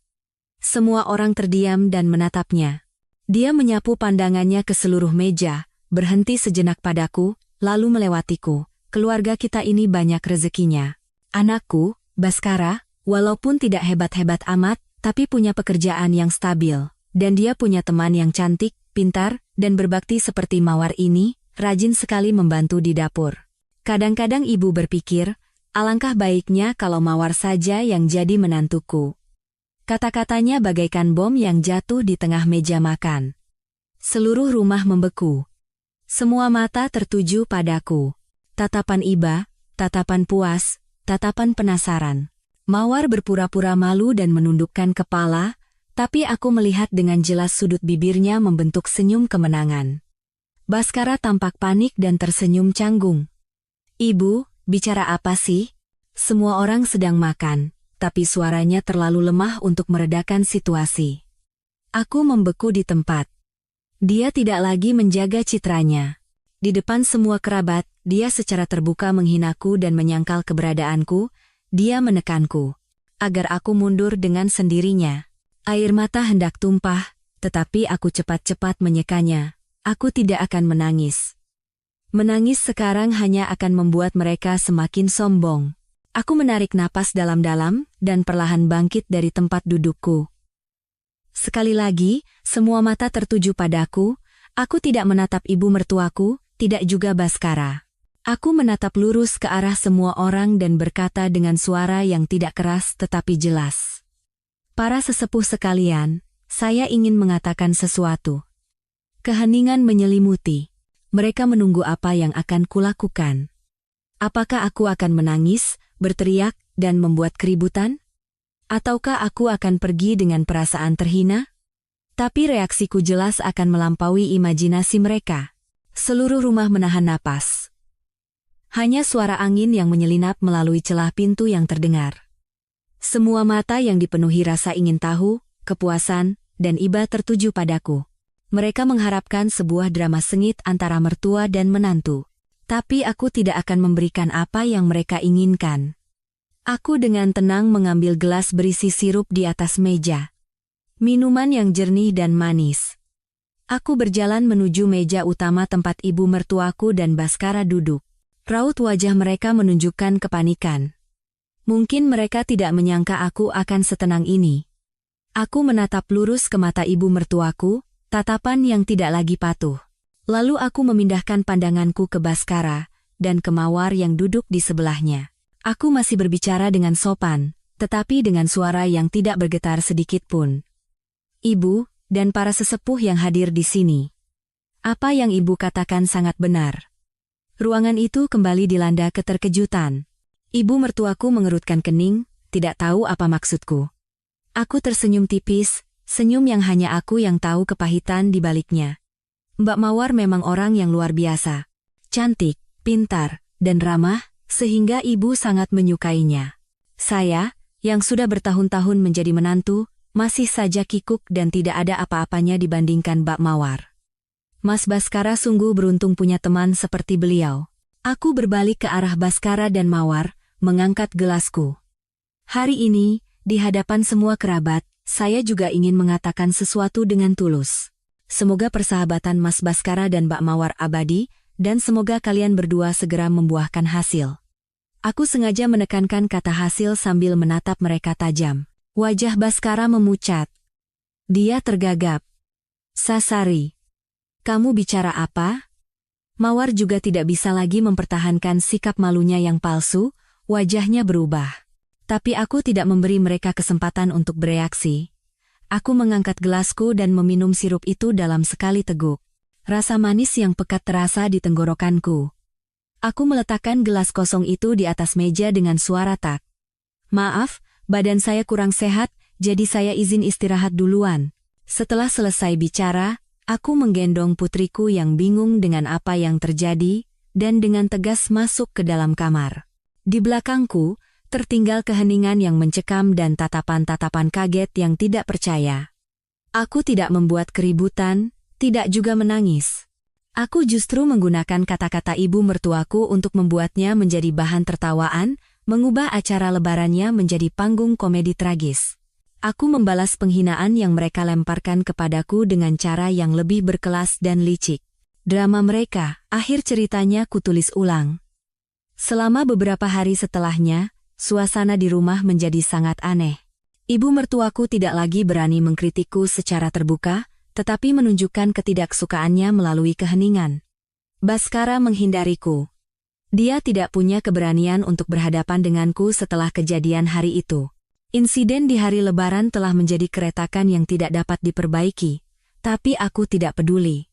Semua orang terdiam dan menatapnya. Dia menyapu pandangannya ke seluruh meja, berhenti sejenak padaku, lalu melewatiku. Keluarga kita ini banyak rezekinya. Anakku, Baskara, walaupun tidak hebat-hebat amat, tapi punya pekerjaan yang stabil. Dan dia punya teman yang cantik, pintar, dan berbakti seperti Mawar ini, rajin sekali membantu di dapur. Kadang-kadang ibu berpikir, alangkah baiknya kalau Mawar saja yang jadi menantuku. Kata-katanya bagaikan bom yang jatuh di tengah meja makan. Seluruh rumah membeku. Semua mata tertuju padaku. Tatapan iba, tatapan puas, tatapan penasaran. Mawar berpura-pura malu dan menundukkan kepala, tapi aku melihat dengan jelas sudut bibirnya membentuk senyum kemenangan. Baskara tampak panik dan tersenyum canggung. Ibu, bicara apa sih? Semua orang sedang makan, tapi suaranya terlalu lemah untuk meredakan situasi. Aku membeku di tempat. Dia tidak lagi menjaga citranya. Di depan semua kerabat, dia secara terbuka menghinaku dan menyangkal keberadaanku. Dia menekanku agar aku mundur dengan sendirinya. Air mata hendak tumpah, tetapi aku cepat-cepat menyekanya. Aku tidak akan menangis. Menangis sekarang hanya akan membuat mereka semakin sombong. Aku menarik napas dalam-dalam dan perlahan bangkit dari tempat dudukku. Sekali lagi, semua mata tertuju padaku. Aku tidak menatap ibu mertuaku, tidak juga Baskara. Aku menatap lurus ke arah semua orang dan berkata dengan suara yang tidak keras tetapi jelas. Para sesepuh sekalian, saya ingin mengatakan sesuatu. Keheningan menyelimuti. Mereka menunggu apa yang akan kulakukan. Apakah aku akan menangis, berteriak, dan membuat keributan? Ataukah aku akan pergi dengan perasaan terhina? Tapi reaksiku jelas akan melampaui imajinasi mereka. Seluruh rumah menahan napas. Hanya suara angin yang menyelinap melalui celah pintu yang terdengar. Semua mata yang dipenuhi rasa ingin tahu, kepuasan, dan iba tertuju padaku. Mereka mengharapkan sebuah drama sengit antara mertua dan menantu. Tapi aku tidak akan memberikan apa yang mereka inginkan. Aku dengan tenang mengambil gelas berisi sirup di atas meja. Minuman yang jernih dan manis. Aku berjalan menuju meja utama tempat ibu mertuaku dan Baskara duduk. Raut wajah mereka menunjukkan kepanikan. Mungkin mereka tidak menyangka aku akan setenang ini. Aku menatap lurus ke mata ibu mertuaku, tatapan yang tidak lagi patuh. Lalu aku memindahkan pandanganku ke Baskara dan ke Mawar yang duduk di sebelahnya. Aku masih berbicara dengan sopan, tetapi dengan suara yang tidak bergetar sedikit pun. Ibu, dan para sesepuh yang hadir di sini. Apa yang ibu katakan sangat benar. Ruangan itu kembali dilanda keterkejutan. Ibu mertuaku mengerutkan kening, tidak tahu apa maksudku. Aku tersenyum tipis, senyum yang hanya aku yang tahu kepahitan di baliknya. Mbak Mawar memang orang yang luar biasa. Cantik, pintar, dan ramah, sehingga ibu sangat menyukainya. Saya, yang sudah bertahun-tahun menjadi menantu, masih saja kikuk dan tidak ada apa-apanya dibandingkan Mbak Mawar. Mas Baskara sungguh beruntung punya teman seperti beliau. Aku berbalik ke arah Baskara dan Mawar, mengangkat gelasku. Hari ini, di hadapan semua kerabat, saya juga ingin mengatakan sesuatu dengan tulus. Semoga persahabatan Mas Baskara dan Mbak Mawar abadi, dan semoga kalian berdua segera membuahkan hasil. Aku sengaja menekankan kata hasil sambil menatap mereka tajam. Wajah Baskara memucat. Dia tergagap. Sasari. Kamu bicara apa? Mawar juga tidak bisa lagi mempertahankan sikap malunya yang palsu, wajahnya berubah. Tapi aku tidak memberi mereka kesempatan untuk bereaksi. Aku mengangkat gelasku dan meminum sirup itu dalam sekali teguk. Rasa manis yang pekat terasa di tenggorokanku. Aku meletakkan gelas kosong itu di atas meja dengan suara tak. Maaf, badan saya kurang sehat, jadi saya izin istirahat duluan. Setelah selesai bicara, aku menggendong putriku yang bingung dengan apa yang terjadi, dan dengan tegas masuk ke dalam kamar. Di belakangku, tertinggal keheningan yang mencekam dan tatapan-tatapan kaget yang tidak percaya. Aku tidak membuat keributan, tidak juga menangis. Aku justru menggunakan kata-kata ibu mertuaku untuk membuatnya menjadi bahan tertawaan, mengubah acara lebarannya menjadi panggung komedi tragis. Aku membalas penghinaan yang mereka lemparkan kepadaku dengan cara yang lebih berkelas dan licik. Drama mereka, akhir ceritanya kutulis ulang. Selama beberapa hari setelahnya, suasana di rumah menjadi sangat aneh. Ibu mertuaku tidak lagi berani mengkritikku secara terbuka, tetapi menunjukkan ketidaksukaannya melalui keheningan. Baskara menghindariku. Dia tidak punya keberanian untuk berhadapan denganku setelah kejadian hari itu. Insiden di hari Lebaran telah menjadi keretakan yang tidak dapat diperbaiki, tapi aku tidak peduli.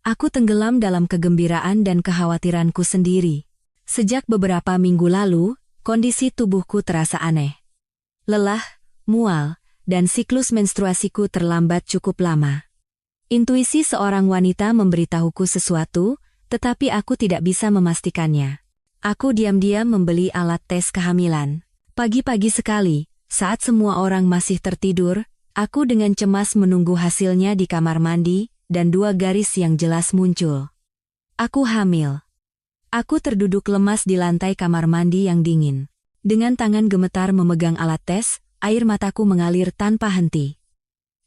Aku tenggelam dalam kegembiraan dan kekhawatiranku sendiri. Sejak beberapa minggu lalu, kondisi tubuhku terasa aneh. Lelah, mual, dan siklus menstruasiku terlambat cukup lama. Intuisi seorang wanita memberitahuku sesuatu, tetapi aku tidak bisa memastikannya. Aku diam-diam membeli alat tes kehamilan. Pagi-pagi sekali, saat semua orang masih tertidur, aku dengan cemas menunggu hasilnya di kamar mandi, dan 2 garis yang jelas muncul. Aku hamil. Aku terduduk lemas di lantai kamar mandi yang dingin. Dengan tangan gemetar memegang alat tes, air mataku mengalir tanpa henti.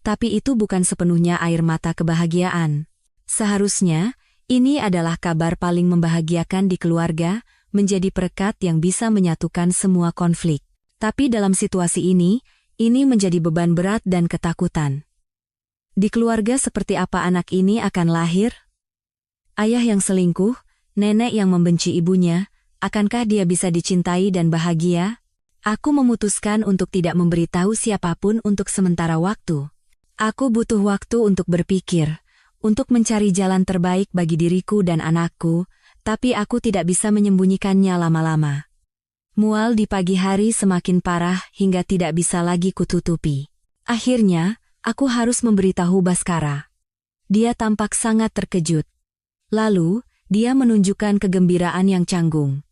Tapi itu bukan sepenuhnya air mata kebahagiaan. Seharusnya, ini adalah kabar paling membahagiakan di keluarga, menjadi perekat yang bisa menyatukan semua konflik. Tapi dalam situasi ini menjadi beban berat dan ketakutan. Di keluarga seperti apa anak ini akan lahir? Ayah yang selingkuh, nenek yang membenci ibunya, akankah dia bisa dicintai dan bahagia? Aku memutuskan untuk tidak memberitahu siapapun untuk sementara waktu. Aku butuh waktu untuk berpikir, untuk mencari jalan terbaik bagi diriku dan anakku, tapi aku tidak bisa menyembunyikannya lama-lama. Mual di pagi hari semakin parah hingga tidak bisa lagi kututupi. Akhirnya, aku harus memberitahu Baskara. Dia tampak sangat terkejut. Lalu, dia menunjukkan kegembiraan yang canggung.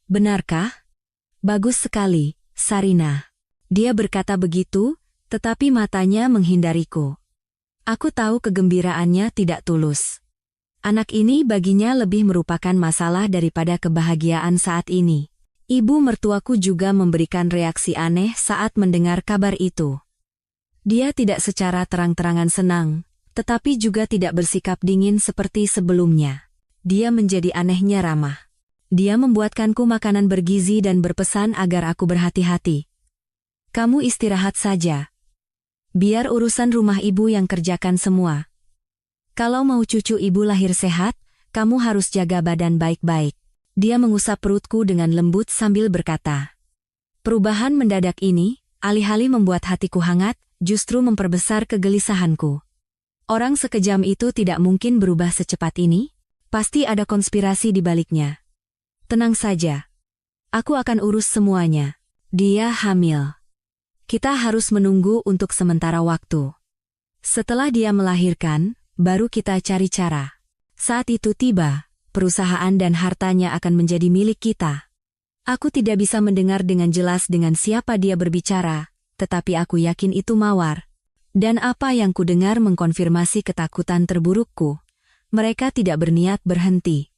Benarkah? Bagus sekali, Sarina. Dia berkata begitu, tetapi matanya menghindariku. Aku tahu kegembiraannya tidak tulus. Anak ini baginya lebih merupakan masalah daripada kebahagiaan saat ini. Ibu mertuaku juga memberikan reaksi aneh saat mendengar kabar itu. Dia tidak secara terang-terangan senang, tetapi juga tidak bersikap dingin seperti sebelumnya. Dia menjadi anehnya ramah. Dia membuatkanku makanan bergizi dan berpesan agar aku berhati-hati. Kamu istirahat saja. Biar urusan rumah ibu yang kerjakan semua. Kalau mau cucu ibu lahir sehat, kamu harus jaga badan baik-baik. Dia mengusap perutku dengan lembut sambil berkata. Perubahan mendadak ini, alih-alih membuat hatiku hangat, justru memperbesar kegelisahanku. Orang sekejam itu tidak mungkin berubah secepat ini, pasti ada konspirasi di baliknya. Tenang saja. Aku akan urus semuanya. Dia hamil. Kita harus menunggu untuk sementara waktu. Setelah dia melahirkan, baru kita cari cara. Saat itu tiba, perusahaan dan hartanya akan menjadi milik kita. Aku tidak bisa mendengar dengan jelas dengan siapa dia berbicara, tetapi aku yakin itu Mawar. Dan apa yang kudengar mengkonfirmasi ketakutan terburukku. Mereka tidak berniat berhenti.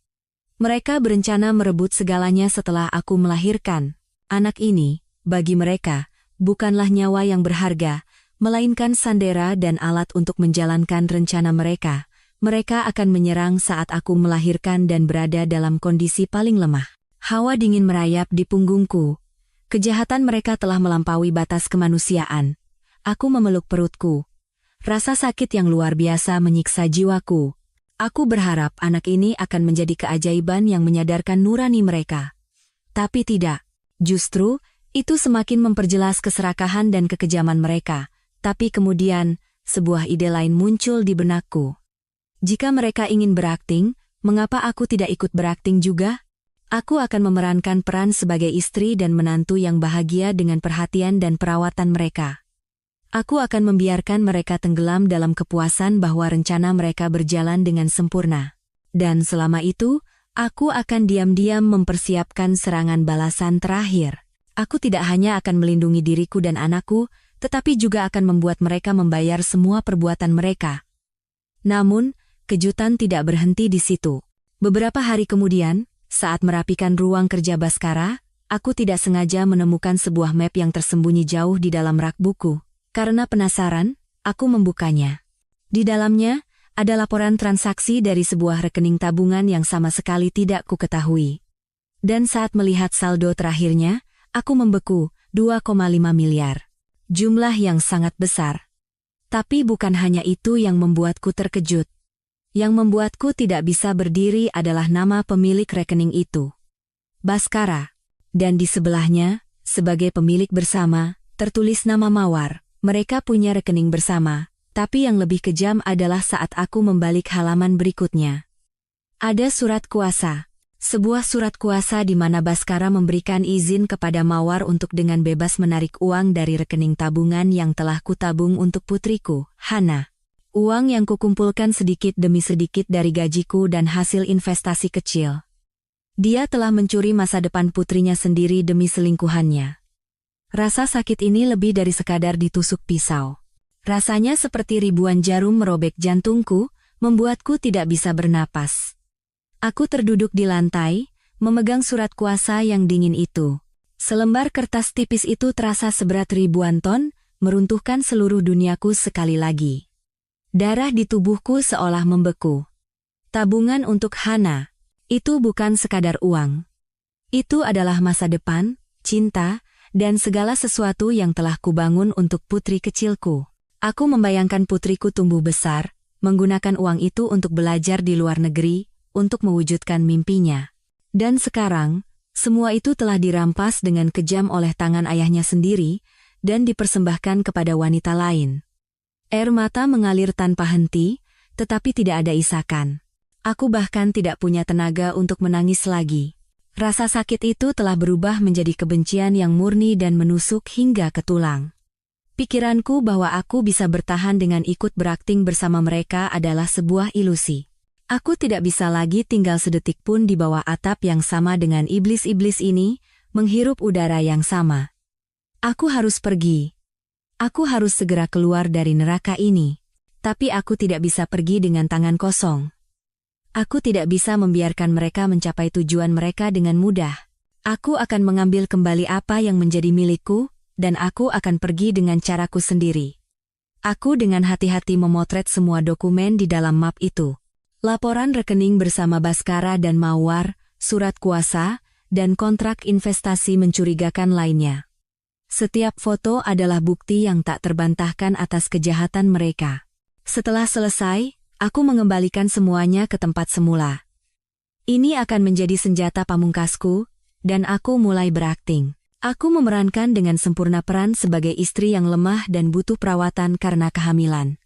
Mereka berencana merebut segalanya setelah aku melahirkan. Anak ini, bagi mereka, bukanlah nyawa yang berharga, melainkan sandera dan alat untuk menjalankan rencana mereka. Mereka akan menyerang saat aku melahirkan dan berada dalam kondisi paling lemah. Hawa dingin merayap di punggungku. Kejahatan mereka telah melampaui batas kemanusiaan. Aku memeluk perutku. Rasa sakit yang luar biasa menyiksa jiwaku. Aku berharap anak ini akan menjadi keajaiban yang menyadarkan nurani mereka. Tapi tidak. Justru, itu semakin memperjelas keserakahan dan kekejaman mereka. Tapi kemudian, sebuah ide lain muncul di benakku. Jika mereka ingin berakting, mengapa aku tidak ikut berakting juga? Aku akan memerankan peran sebagai istri dan menantu yang bahagia dengan perhatian dan perawatan mereka. Aku akan membiarkan mereka tenggelam dalam kepuasan bahwa rencana mereka berjalan dengan sempurna. Dan selama itu, aku akan diam-diam mempersiapkan serangan balasan terakhir. Aku tidak hanya akan melindungi diriku dan anakku, tetapi juga akan membuat mereka membayar semua perbuatan mereka. Namun, kejutan tidak berhenti di situ. Beberapa hari kemudian, saat merapikan ruang kerja Baskara, aku tidak sengaja menemukan sebuah map yang tersembunyi jauh di dalam rak buku. Karena penasaran, aku membukanya. Di dalamnya, ada laporan transaksi dari sebuah rekening tabungan yang sama sekali tidak kuketahui. Dan saat melihat saldo terakhirnya, aku membeku, 2,5 miliar. Jumlah yang sangat besar. Tapi bukan hanya itu yang membuatku terkejut. Yang membuatku tidak bisa berdiri adalah nama pemilik rekening itu. Baskara. Dan di sebelahnya, sebagai pemilik bersama, tertulis nama Mawar. Mereka punya rekening bersama, tapi yang lebih kejam adalah saat aku membalik halaman berikutnya. Ada surat kuasa. Sebuah surat kuasa di mana Baskara memberikan izin kepada Mawar untuk dengan bebas menarik uang dari rekening tabungan yang telah kutabung untuk putriku, Hana. Uang yang kukumpulkan sedikit demi sedikit dari gajiku dan hasil investasi kecil. Dia telah mencuri masa depan putrinya sendiri demi selingkuhannya. Rasa sakit ini lebih dari sekadar ditusuk pisau. Rasanya seperti ribuan jarum merobek jantungku, membuatku tidak bisa bernapas. Aku terduduk di lantai, memegang surat kuasa yang dingin itu. Selembar kertas tipis itu terasa seberat ribuan ton, meruntuhkan seluruh duniaku sekali lagi. Darah di tubuhku seolah membeku. Tabungan untuk Hana. Itu bukan sekadar uang. Itu adalah masa depan, cinta, dan segala sesuatu yang telah kubangun untuk putri kecilku. Aku membayangkan putriku tumbuh besar, menggunakan uang itu untuk belajar di luar negeri, untuk mewujudkan mimpinya. Dan sekarang, semua itu telah dirampas dengan kejam oleh tangan ayahnya sendiri, dan dipersembahkan kepada wanita lain. Air mata mengalir tanpa henti, tetapi tidak ada isakan. Aku bahkan tidak punya tenaga untuk menangis lagi. Rasa sakit itu telah berubah menjadi kebencian yang murni dan menusuk hingga ke tulang. Pikiranku bahwa aku bisa bertahan dengan ikut berakting bersama mereka adalah sebuah ilusi. Aku tidak bisa lagi tinggal sedetik pun di bawah atap yang sama dengan iblis-iblis ini, menghirup udara yang sama. Aku harus pergi. Aku harus segera keluar dari neraka ini. Tapi aku tidak bisa pergi dengan tangan kosong. Aku tidak bisa membiarkan mereka mencapai tujuan mereka dengan mudah. Aku akan mengambil kembali apa yang menjadi milikku, dan aku akan pergi dengan caraku sendiri. Aku dengan hati-hati memotret semua dokumen di dalam map itu. Laporan rekening bersama Baskara dan Mawar, surat kuasa, dan kontrak investasi mencurigakan lainnya. Setiap foto adalah bukti yang tak terbantahkan atas kejahatan mereka. Setelah selesai, aku mengembalikan semuanya ke tempat semula. Ini akan menjadi senjata pamungkasku, dan aku mulai berakting. Aku memerankan dengan sempurna peran sebagai istri yang lemah dan butuh perawatan karena kehamilan.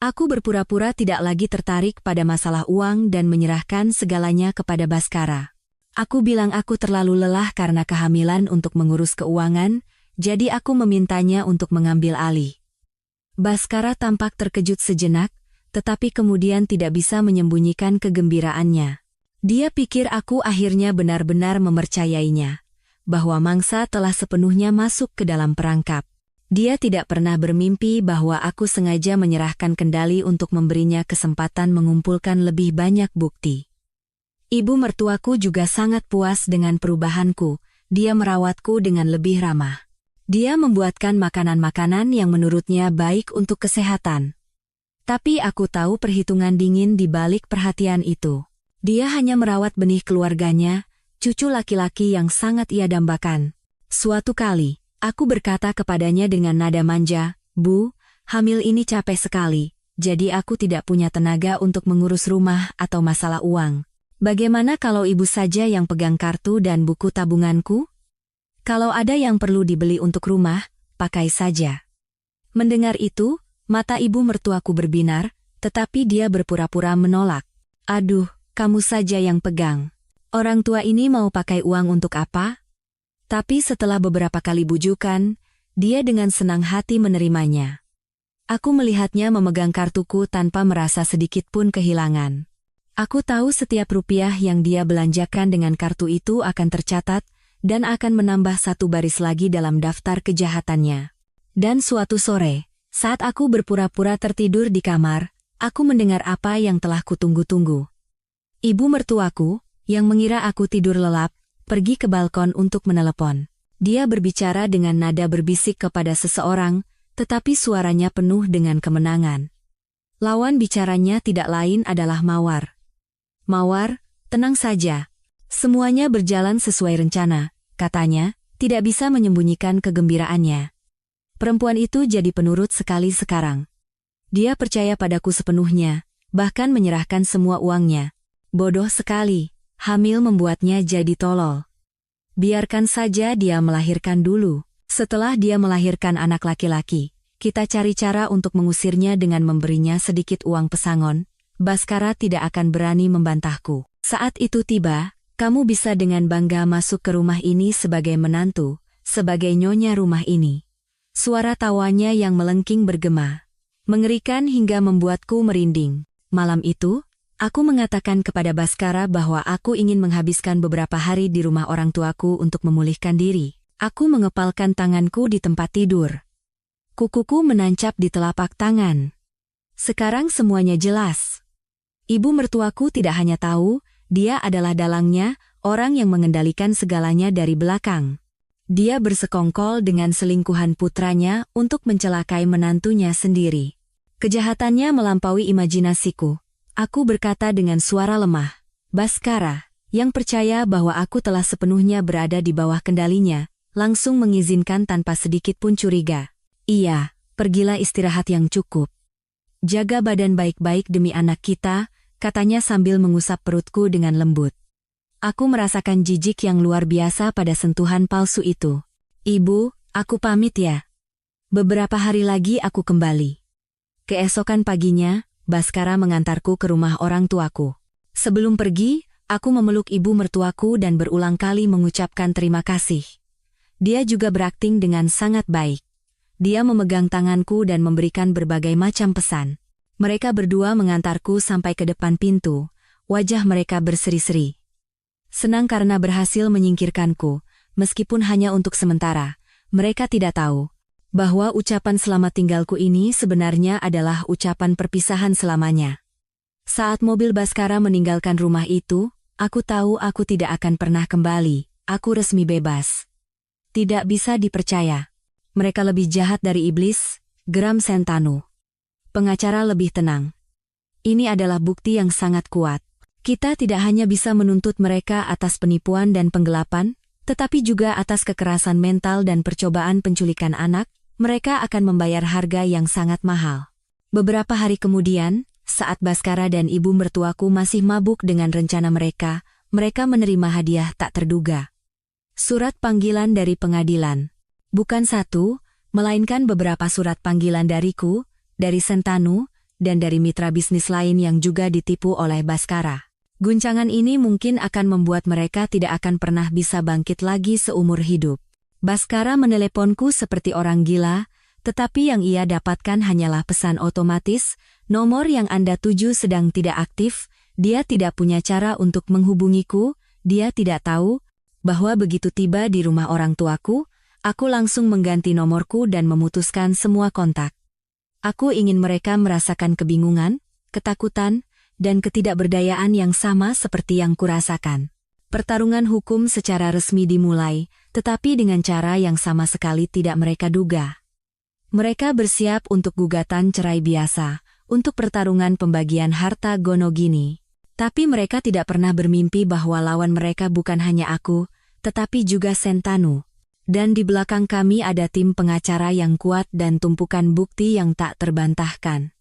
Aku berpura-pura tidak lagi tertarik pada masalah uang dan menyerahkan segalanya kepada Baskara. Aku bilang aku terlalu lelah karena kehamilan untuk mengurus keuangan, jadi aku memintanya untuk mengambil alih. Baskara tampak terkejut sejenak, tetapi kemudian tidak bisa menyembunyikan kegembiraannya. Dia pikir aku akhirnya benar-benar mempercayainya, bahwa mangsa telah sepenuhnya masuk ke dalam perangkap. Dia tidak pernah bermimpi bahwa aku sengaja menyerahkan kendali untuk memberinya kesempatan mengumpulkan lebih banyak bukti. Ibu mertuaku juga sangat puas dengan perubahanku, dia merawatku dengan lebih ramah. Dia membuatkan makanan-makanan yang menurutnya baik untuk kesehatan. Tapi aku tahu perhitungan dingin di balik perhatian itu. Dia hanya merawat benih keluarganya, cucu laki-laki yang sangat ia dambakan. Suatu kali, aku berkata kepadanya dengan nada manja, "Bu, hamil ini capek sekali, jadi aku tidak punya tenaga untuk mengurus rumah atau masalah uang. Bagaimana kalau ibu saja yang pegang kartu dan buku tabunganku? Kalau ada yang perlu dibeli untuk rumah, pakai saja." Mendengar itu, mata ibu mertuaku berbinar, tetapi dia berpura-pura menolak. "Aduh, kamu saja yang pegang. Orang tua ini mau pakai uang untuk apa?" Tapi setelah beberapa kali bujukan, dia dengan senang hati menerimanya. Aku melihatnya memegang kartuku tanpa merasa sedikit pun kehilangan. Aku tahu setiap rupiah yang dia belanjakan dengan kartu itu akan tercatat, dan akan menambah satu baris lagi dalam daftar kejahatannya. Dan suatu sore, saat aku berpura-pura tertidur di kamar, aku mendengar apa yang telah kutunggu-tunggu. Ibu mertuaku, yang mengira aku tidur lelap, pergi ke balkon untuk menelepon. Dia berbicara dengan nada berbisik kepada seseorang, tetapi suaranya penuh dengan kemenangan. Lawan bicaranya tidak lain adalah Mawar. "Mawar, tenang saja. Semuanya berjalan sesuai rencana," katanya, tidak bisa menyembunyikan kegembiraannya. Perempuan itu jadi penurut sekali sekarang. Dia percaya padaku sepenuhnya, bahkan menyerahkan semua uangnya. Bodoh sekali, hamil membuatnya jadi tolol. Biarkan saja dia melahirkan dulu. Setelah dia melahirkan anak laki-laki, kita cari cara untuk mengusirnya dengan memberinya sedikit uang pesangon. Baskara tidak akan berani membantahku. Saat itu tiba, kamu bisa dengan bangga masuk ke rumah ini sebagai menantu, sebagai nyonya rumah ini. Suara tawanya yang melengking bergema, mengerikan hingga membuatku merinding. Malam itu, aku mengatakan kepada Baskara bahwa aku ingin menghabiskan beberapa hari di rumah orang tuaku untuk memulihkan diri. Aku mengepalkan tanganku di tempat tidur. Kukuku menancap di telapak tangan. Sekarang semuanya jelas. Ibu mertuaku tidak hanya tahu, dia adalah dalangnya, orang yang mengendalikan segalanya dari belakang. Dia bersekongkol dengan selingkuhan putranya untuk mencelakai menantunya sendiri. Kejahatannya melampaui imajinasiku. Aku berkata dengan suara lemah, Baskara, yang percaya bahwa aku telah sepenuhnya berada di bawah kendalinya, langsung mengizinkan tanpa sedikit pun curiga. Iya, Pergilah istirahat yang cukup. Jaga badan baik-baik demi anak kita, katanya sambil mengusap perutku dengan lembut. Aku merasakan jijik yang luar biasa pada sentuhan palsu itu. Ibu, aku pamit ya. Beberapa hari lagi aku kembali. Keesokan paginya, Baskara mengantarku ke rumah orang tuaku. Sebelum pergi, aku memeluk ibu mertuaku dan berulang kali mengucapkan terima kasih. Dia juga berakting dengan sangat baik. Dia memegang tanganku dan memberikan berbagai macam pesan. Mereka berdua mengantarku sampai ke depan pintu. Wajah mereka berseri-seri. Senang karena berhasil menyingkirkanku, meskipun hanya untuk sementara. Mereka tidak tahu bahwa ucapan selamat tinggalku ini sebenarnya adalah ucapan perpisahan selamanya. Saat mobil Baskara meninggalkan rumah itu, aku tahu aku tidak akan pernah kembali. Aku resmi bebas. Tidak bisa dipercaya. Mereka lebih jahat dari iblis, geram Sentanu. Pengacara lebih tenang. Ini adalah bukti yang sangat kuat. Kita tidak hanya bisa menuntut mereka atas penipuan dan penggelapan, tetapi juga atas kekerasan mental dan percobaan penculikan anak. Mereka akan membayar harga yang sangat mahal. Beberapa hari kemudian, saat Baskara dan ibu mertuaku masih mabuk dengan rencana mereka, mereka menerima hadiah tak terduga. Surat panggilan dari pengadilan. Bukan satu, melainkan beberapa surat panggilan dariku, dari Sentanu, dan dari mitra bisnis lain yang juga ditipu oleh Baskara. Guncangan ini mungkin akan membuat mereka tidak akan pernah bisa bangkit lagi seumur hidup. Baskara meneleponku seperti orang gila, tetapi yang ia dapatkan hanyalah pesan otomatis, nomor yang Anda tuju sedang tidak aktif, dia tidak punya cara untuk menghubungiku, dia tidak tahu bahwa begitu tiba di rumah orang tuaku, aku langsung mengganti nomorku dan memutuskan semua kontak. Aku ingin mereka merasakan kebingungan, ketakutan, dan ketidakberdayaan yang sama seperti yang kurasakan. Pertarungan hukum secara resmi dimulai, tetapi dengan cara yang sama sekali tidak mereka duga. Mereka bersiap untuk gugatan cerai biasa, untuk pertarungan pembagian harta Gonogini. Tapi mereka tidak pernah bermimpi bahwa lawan mereka bukan hanya aku, tetapi juga Sentanu. Dan di belakang kami ada tim pengacara yang kuat dan tumpukan bukti yang tak terbantahkan.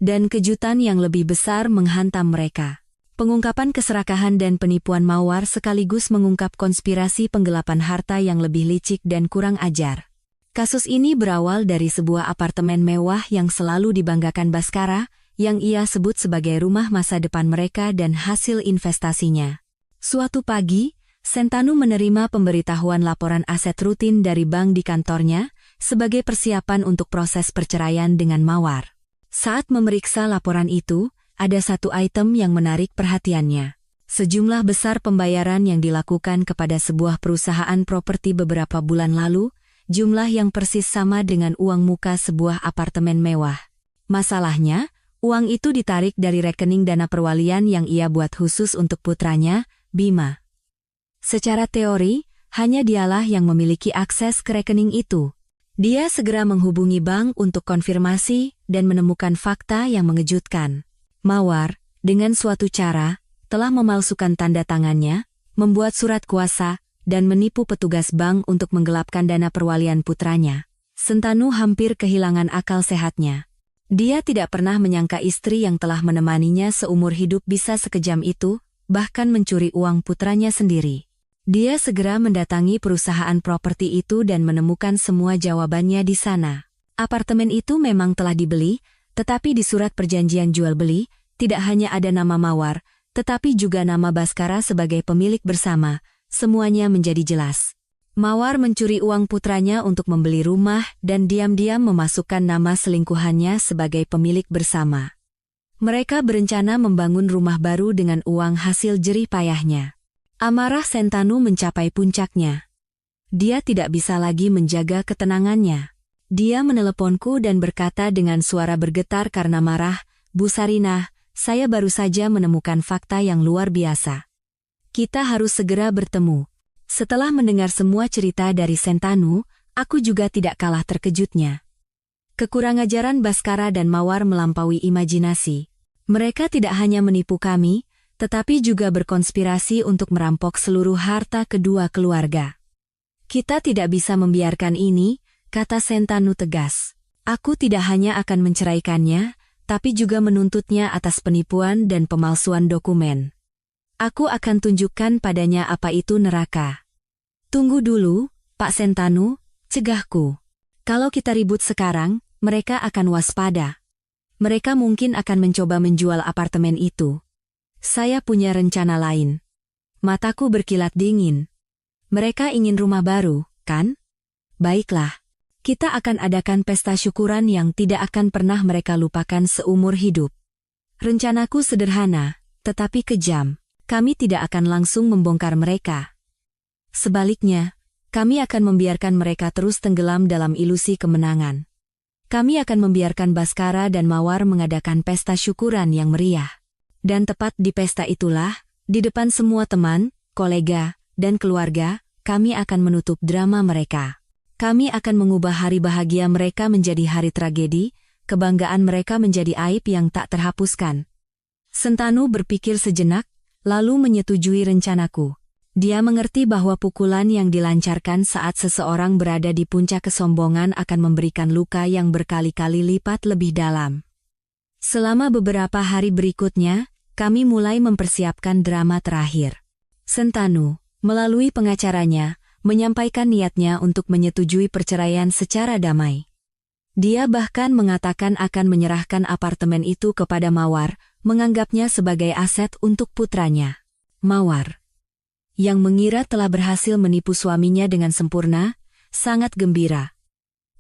Dan kejutan yang lebih besar menghantam mereka. Pengungkapan keserakahan dan penipuan Mawar sekaligus mengungkap konspirasi penggelapan harta yang lebih licik dan kurang ajar. Kasus ini berawal dari sebuah apartemen mewah yang selalu dibanggakan Baskara, yang ia sebut sebagai rumah masa depan mereka dan hasil investasinya. Suatu pagi, Sentanu menerima pemberitahuan laporan aset rutin dari bank di kantornya, sebagai persiapan untuk proses perceraian dengan Mawar. Saat memeriksa laporan itu, ada satu item yang menarik perhatiannya. Sejumlah besar pembayaran yang dilakukan kepada sebuah perusahaan properti beberapa bulan lalu, jumlah yang persis sama dengan uang muka sebuah apartemen mewah. Masalahnya, uang itu ditarik dari rekening dana perwalian yang ia buat khusus untuk putranya, Bima. Secara teori, hanya dialah yang memiliki akses ke rekening itu. Dia segera menghubungi bank untuk konfirmasi dan menemukan fakta yang mengejutkan. Mawar, dengan suatu cara, telah memalsukan tanda tangannya, membuat surat kuasa, dan menipu petugas bank untuk menggelapkan dana perwalian putranya. Sentanu hampir kehilangan akal sehatnya. Dia tidak pernah menyangka istri yang telah menemaninya seumur hidup bisa sekejam itu, bahkan mencuri uang putranya sendiri. Dia segera mendatangi perusahaan properti itu dan menemukan semua jawabannya di sana. Apartemen itu memang telah dibeli, tetapi di surat perjanjian jual-beli, tidak hanya ada nama Mawar, tetapi juga nama Baskara sebagai pemilik bersama. Semuanya menjadi jelas. Mawar mencuri uang putranya untuk membeli rumah dan diam-diam memasukkan nama selingkuhannya sebagai pemilik bersama. Mereka berencana membangun rumah baru dengan uang hasil jerih payahnya. Amarah Sentanu mencapai puncaknya. Dia tidak bisa lagi menjaga ketenangannya. Dia meneleponku dan berkata dengan suara bergetar karena marah, "Bu Sarinah, saya baru saja menemukan fakta yang luar biasa. Kita harus segera bertemu." Setelah mendengar semua cerita dari Sentanu, aku juga tidak kalah terkejutnya. Kekurangajaran Baskara dan Mawar melampaui imajinasi. Mereka tidak hanya menipu kami, tetapi juga berkonspirasi untuk merampok seluruh harta kedua keluarga. Kita tidak bisa membiarkan ini, kata Sentanu tegas. Aku tidak hanya akan menceraikannya, tapi juga menuntutnya atas penipuan dan pemalsuan dokumen. Aku akan tunjukkan padanya apa itu neraka. Tunggu dulu, Pak Sentanu, cegahku. Kalau kita ribut sekarang, mereka akan waspada. Mereka mungkin akan mencoba menjual apartemen itu. Saya punya rencana lain. Mataku berkilat dingin. Mereka ingin rumah baru, kan? Baiklah. Kita akan adakan pesta syukuran yang tidak akan pernah mereka lupakan seumur hidup. Rencanaku sederhana, tetapi kejam. Kami tidak akan langsung membongkar mereka. Sebaliknya, kami akan membiarkan mereka terus tenggelam dalam ilusi kemenangan. Kami akan membiarkan Baskara dan Mawar mengadakan pesta syukuran yang meriah. Dan tepat di pesta itulah, di depan semua teman, kolega, dan keluarga, kami akan menutup drama mereka. Kami akan mengubah hari bahagia mereka menjadi hari tragedi, kebanggaan mereka menjadi aib yang tak terhapuskan. Sentanu berpikir sejenak, lalu menyetujui rencanaku. Dia mengerti bahwa pukulan yang dilancarkan saat seseorang berada di puncak kesombongan akan memberikan luka yang berkali-kali lipat lebih dalam. Selama beberapa hari berikutnya, kami mulai mempersiapkan drama terakhir. Sentanu, melalui pengacaranya, menyampaikan niatnya untuk menyetujui perceraian secara damai. Dia bahkan mengatakan akan menyerahkan apartemen itu kepada Mawar, menganggapnya sebagai aset untuk putranya. Mawar, yang mengira telah berhasil menipu suaminya dengan sempurna, sangat gembira.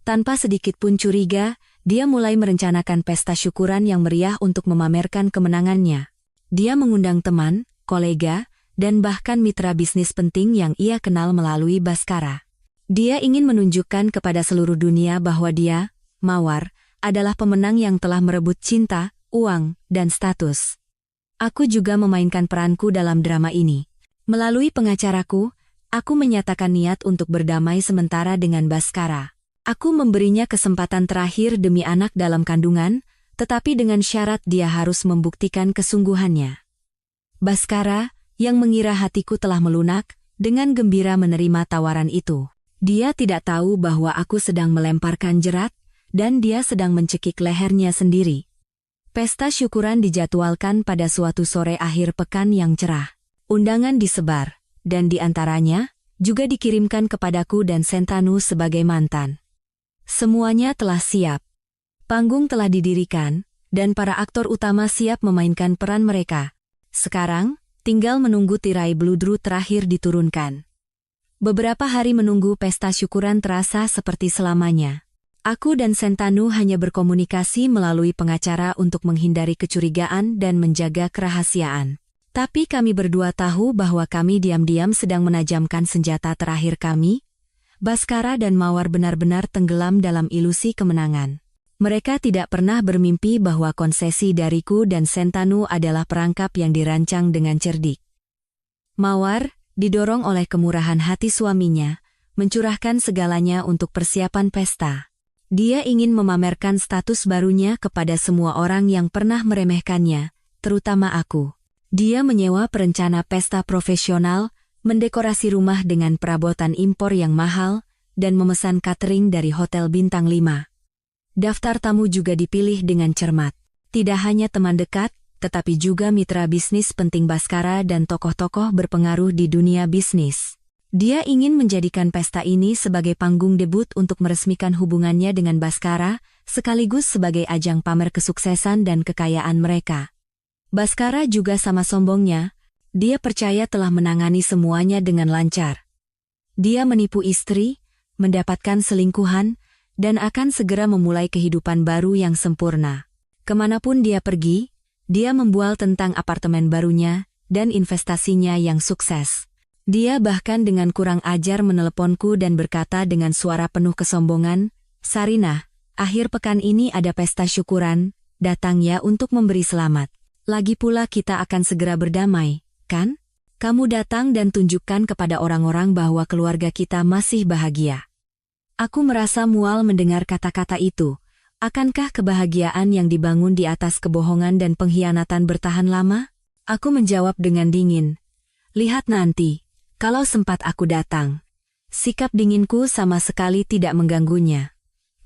Tanpa sedikit pun curiga, dia mulai merencanakan pesta syukuran yang meriah untuk memamerkan kemenangannya. Dia mengundang teman, kolega, dan bahkan mitra bisnis penting yang ia kenal melalui Baskara. Dia ingin menunjukkan kepada seluruh dunia bahwa dia, Mawar, adalah pemenang yang telah merebut cinta, uang, dan status. Aku juga memainkan peranku dalam drama ini. Melalui pengacaraku, aku menyatakan niat untuk berdamai sementara dengan Baskara. Aku memberinya kesempatan terakhir demi anak dalam kandungan, tetapi dengan syarat dia harus membuktikan kesungguhannya. Baskara, yang mengira hatiku telah melunak, dengan gembira menerima tawaran itu. Dia tidak tahu bahwa aku sedang melemparkan jerat, dan dia sedang mencekik lehernya sendiri. Pesta syukuran dijadwalkan pada suatu sore akhir pekan yang cerah. Undangan disebar, dan di antaranya, juga dikirimkan kepadaku dan Sentanu sebagai mantan. Semuanya telah siap. Panggung telah didirikan, dan para aktor utama siap memainkan peran mereka. Sekarang, tinggal menunggu tirai bludru terakhir diturunkan. Beberapa hari menunggu pesta syukuran terasa seperti selamanya. Aku dan Sentanu hanya berkomunikasi melalui pengacara untuk menghindari kecurigaan dan menjaga kerahasiaan. Tapi kami berdua tahu bahwa kami diam-diam sedang menajamkan senjata terakhir kami. Baskara dan Mawar benar-benar tenggelam dalam ilusi kemenangan. Mereka tidak pernah bermimpi bahwa konsesi dariku dan Sentanu adalah perangkap yang dirancang dengan cerdik. Mawar, didorong oleh kemurahan hati suaminya, mencurahkan segalanya untuk persiapan pesta. Dia ingin memamerkan status barunya kepada semua orang yang pernah meremehkannya, terutama aku. Dia menyewa perencana pesta profesional, mendekorasi rumah dengan perabotan impor yang mahal, dan memesan catering dari hotel bintang 5. Daftar tamu juga dipilih dengan cermat. Tidak hanya teman dekat, tetapi juga mitra bisnis penting Baskara dan tokoh-tokoh berpengaruh di dunia bisnis. Dia ingin menjadikan pesta ini sebagai panggung debut untuk meresmikan hubungannya dengan Baskara, sekaligus sebagai ajang pamer kesuksesan dan kekayaan mereka. Baskara juga sama sombongnya, dia percaya telah menangani semuanya dengan lancar. Dia menipu istri, mendapatkan selingkuhan, dan akan segera memulai kehidupan baru yang sempurna. Kemanapun dia pergi, dia membual tentang apartemen barunya dan investasinya yang sukses. Dia bahkan dengan kurang ajar meneleponku dan berkata dengan suara penuh kesombongan, "Sarinah, akhir pekan ini ada pesta syukuran, datang ya untuk memberi selamat. Lagi pula kita akan segera berdamai, kan? Kamu datang dan tunjukkan kepada orang-orang bahwa keluarga kita masih bahagia." Aku merasa mual mendengar kata-kata itu. Akankah kebahagiaan yang dibangun di atas kebohongan dan pengkhianatan bertahan lama? Aku menjawab dengan dingin. Lihat nanti, kalau sempat aku datang. Sikap dinginku sama sekali tidak mengganggunya.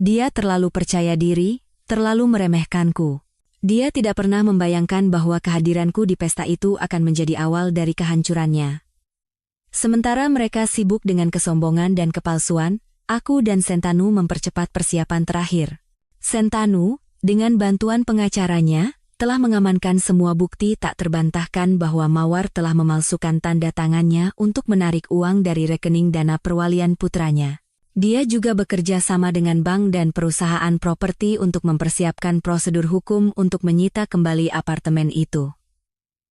Dia terlalu percaya diri, terlalu meremehkanku. Dia tidak pernah membayangkan bahwa kehadiranku di pesta itu akan menjadi awal dari kehancurannya. Sementara mereka sibuk dengan kesombongan dan kepalsuan, aku dan Sentanu mempercepat persiapan terakhir. Sentanu, dengan bantuan pengacaranya, telah mengamankan semua bukti tak terbantahkan bahwa Mawar telah memalsukan tanda tangannya untuk menarik uang dari rekening dana perwalian putranya. Dia juga bekerja sama dengan bank dan perusahaan properti untuk mempersiapkan prosedur hukum untuk menyita kembali apartemen itu.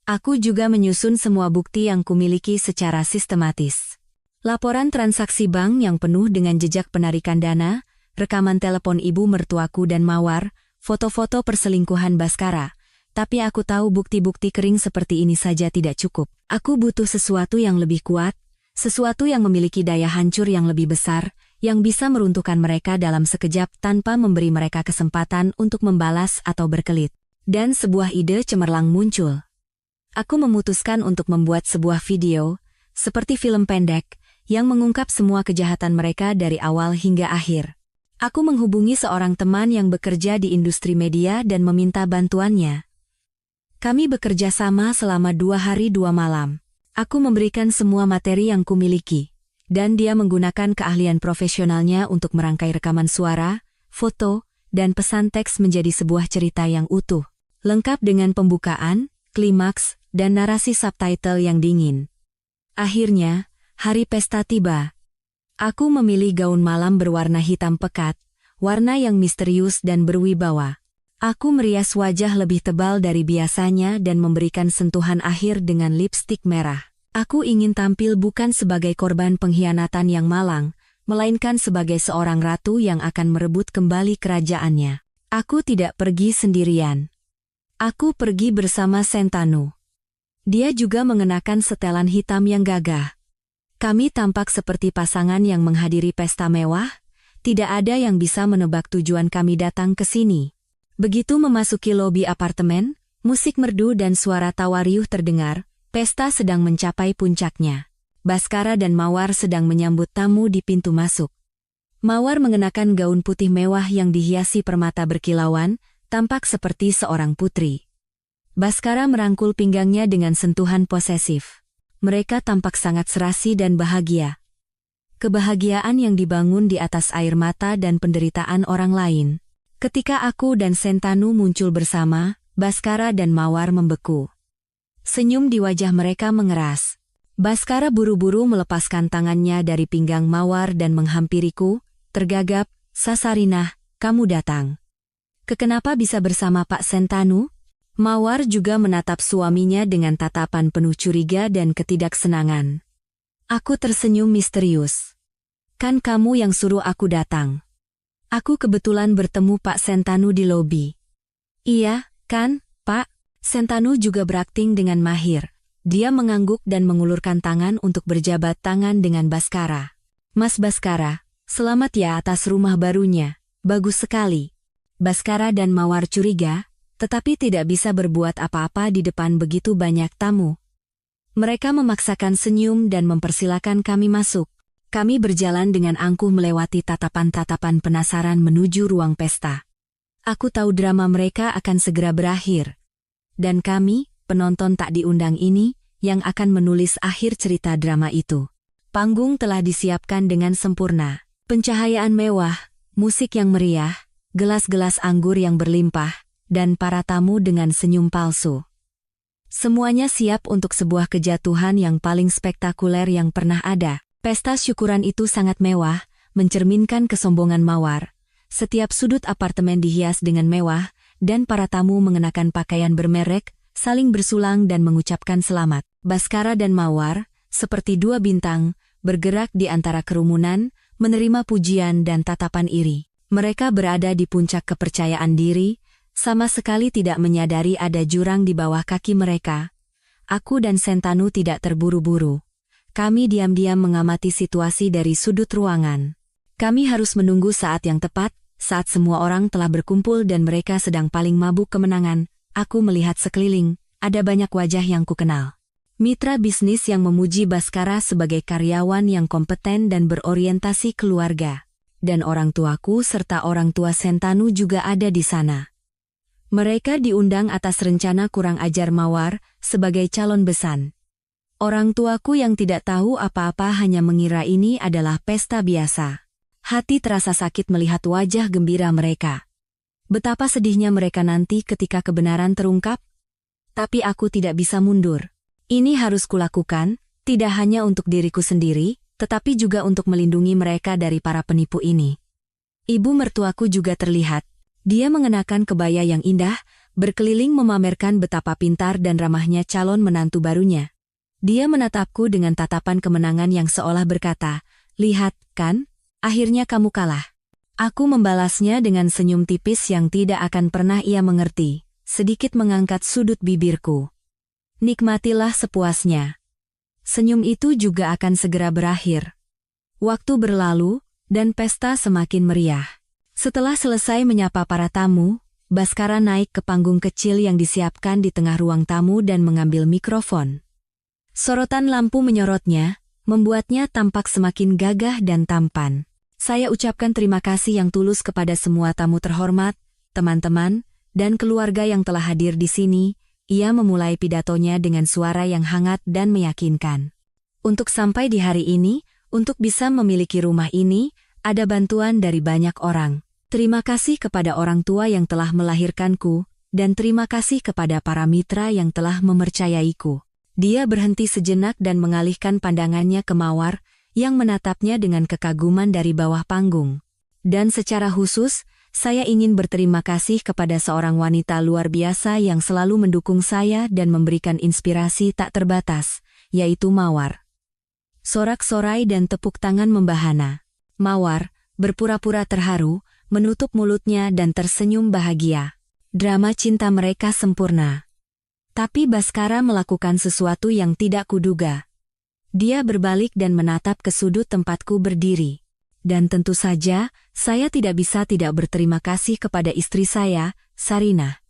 Aku juga menyusun semua bukti yang kumiliki secara sistematis. Laporan transaksi bank yang penuh dengan jejak penarikan dana, rekaman telepon ibu mertuaku dan Mawar, foto-foto perselingkuhan Baskara. Tapi aku tahu bukti-bukti kering seperti ini saja tidak cukup. Aku butuh sesuatu yang lebih kuat, sesuatu yang memiliki daya hancur yang lebih besar, yang bisa meruntuhkan mereka dalam sekejap tanpa memberi mereka kesempatan untuk membalas atau berkelit. Dan sebuah ide cemerlang muncul. Aku memutuskan untuk membuat sebuah video, seperti film pendek, yang mengungkap semua kejahatan mereka dari awal hingga akhir. Aku menghubungi seorang teman yang bekerja di industri media dan meminta bantuannya. Kami bekerja sama selama 2 hari 2 malam. Aku memberikan semua materi yang kumiliki. Dan dia menggunakan keahlian profesionalnya untuk merangkai rekaman suara, foto, dan pesan teks menjadi sebuah cerita yang utuh. Lengkap dengan pembukaan, klimaks, dan narasi subtitle yang dingin. Akhirnya, hari pesta tiba. Aku memilih gaun malam berwarna hitam pekat, warna yang misterius dan berwibawa. Aku merias wajah lebih tebal dari biasanya dan memberikan sentuhan akhir dengan lipstik merah. Aku ingin tampil bukan sebagai korban pengkhianatan yang malang, melainkan sebagai seorang ratu yang akan merebut kembali kerajaannya. Aku tidak pergi sendirian. Aku pergi bersama Sentanu. Dia juga mengenakan setelan hitam yang gagah. Kami tampak seperti pasangan yang menghadiri pesta mewah, tidak ada yang bisa menebak tujuan kami datang ke sini. Begitu memasuki lobi apartemen, musik merdu dan suara tawa riuh terdengar. Pesta sedang mencapai puncaknya. Baskara dan Mawar sedang menyambut tamu di pintu masuk. Mawar mengenakan gaun putih mewah yang dihiasi permata berkilauan, tampak seperti seorang putri. Baskara merangkul pinggangnya dengan sentuhan posesif. Mereka tampak sangat serasi dan bahagia. Kebahagiaan yang dibangun di atas air mata dan penderitaan orang lain. Ketika aku dan Sentanu muncul bersama, Baskara dan Mawar membeku. Senyum di wajah mereka mengeras. Baskara buru-buru melepaskan tangannya dari pinggang Mawar dan menghampiriku, tergagap, "Sasarinah, kamu datang. Kenapa bisa bersama Pak Sentanu?" Mawar juga menatap suaminya dengan tatapan penuh curiga dan ketidaksenangan. Aku tersenyum misterius. "Kan kamu yang suruh aku datang. Aku kebetulan bertemu Pak Sentanu di lobi." "Iya, kan, Pak?" Sentanu juga berakting dengan mahir. Dia mengangguk dan mengulurkan tangan untuk berjabat tangan dengan Baskara. "Mas Baskara, selamat ya atas rumah barunya. Bagus sekali." Baskara dan Mawar curiga, tetapi tidak bisa berbuat apa-apa di depan begitu banyak tamu. Mereka memaksakan senyum dan mempersilakan kami masuk. Kami berjalan dengan angkuh melewati tatapan-tatapan penasaran menuju ruang pesta. Aku tahu drama mereka akan segera berakhir. Dan kami, penonton tak diundang ini, yang akan menulis akhir cerita drama itu. Panggung telah disiapkan dengan sempurna. Pencahayaan mewah, musik yang meriah, gelas-gelas anggur yang berlimpah, dan para tamu dengan senyum palsu. Semuanya siap untuk sebuah kejatuhan yang paling spektakuler yang pernah ada. Pesta syukuran itu sangat mewah, mencerminkan kesombongan Mawar. Setiap sudut apartemen dihias dengan mewah, dan para tamu mengenakan pakaian bermerek, saling bersulang dan mengucapkan selamat. Baskara dan Mawar, seperti 2 bintang, bergerak di antara kerumunan, menerima pujian dan tatapan iri. Mereka berada di puncak kepercayaan diri, sama sekali tidak menyadari ada jurang di bawah kaki mereka. Aku dan Sentanu tidak terburu-buru. Kami diam-diam mengamati situasi dari sudut ruangan. Kami harus menunggu saat yang tepat. Saat semua orang telah berkumpul dan mereka sedang paling mabuk kemenangan, aku melihat sekeliling, ada banyak wajah yang kukenal. Mitra bisnis yang memuji Baskara sebagai karyawan yang kompeten dan berorientasi keluarga. dan orang tuaku serta orang tua Sentanu juga ada di sana. Mereka diundang atas rencana kurang ajar Mawar sebagai calon besan. Orang tuaku yang tidak tahu apa-apa hanya mengira ini adalah pesta biasa. Hati terasa sakit melihat wajah gembira mereka. Betapa sedihnya mereka nanti ketika kebenaran terungkap. Tapi aku tidak bisa mundur. Ini harus kulakukan, tidak hanya untuk diriku sendiri, tetapi juga untuk melindungi mereka dari para penipu ini. Ibu mertuaku juga terlihat. Dia mengenakan kebaya yang indah, berkeliling memamerkan betapa pintar dan ramahnya calon menantu barunya. Dia menatapku dengan tatapan kemenangan yang seolah berkata, "Lihat, kan? Akhirnya kamu kalah." Aku membalasnya dengan senyum tipis yang tidak akan pernah ia mengerti, sedikit mengangkat sudut bibirku. "Nikmatilah sepuasnya. Senyum itu juga akan segera berakhir." Waktu berlalu, dan pesta semakin meriah. Setelah selesai menyapa para tamu, Baskara naik ke panggung kecil yang disiapkan di tengah ruang tamu dan mengambil mikrofon. Sorotan lampu menyorotnya, membuatnya tampak semakin gagah dan tampan. Saya ucapkan terima kasih yang tulus kepada semua tamu terhormat, teman-teman, dan keluarga yang telah hadir di sini. Ia memulai pidatonya dengan suara yang hangat dan meyakinkan. Untuk sampai di hari ini, untuk bisa memiliki rumah ini, ada bantuan dari banyak orang. Terima kasih kepada orang tua yang telah melahirkanku, dan terima kasih kepada para mitra yang telah mempercayaiku. Dia berhenti sejenak dan mengalihkan pandangannya ke Mawar, yang menatapnya dengan kekaguman dari bawah panggung. Dan secara khusus, saya ingin berterima kasih kepada seorang wanita luar biasa yang selalu mendukung saya dan memberikan inspirasi tak terbatas, yaitu Mawar. Sorak-sorai dan tepuk tangan membahana. Mawar, berpura-pura terharu, menutup mulutnya dan tersenyum bahagia. Drama cinta mereka sempurna. Tapi Baskara melakukan sesuatu yang tidak kuduga. Dia berbalik dan menatap ke sudut tempatku berdiri. Dan tentu saja, saya tidak bisa tidak berterima kasih kepada istri saya, Sarina.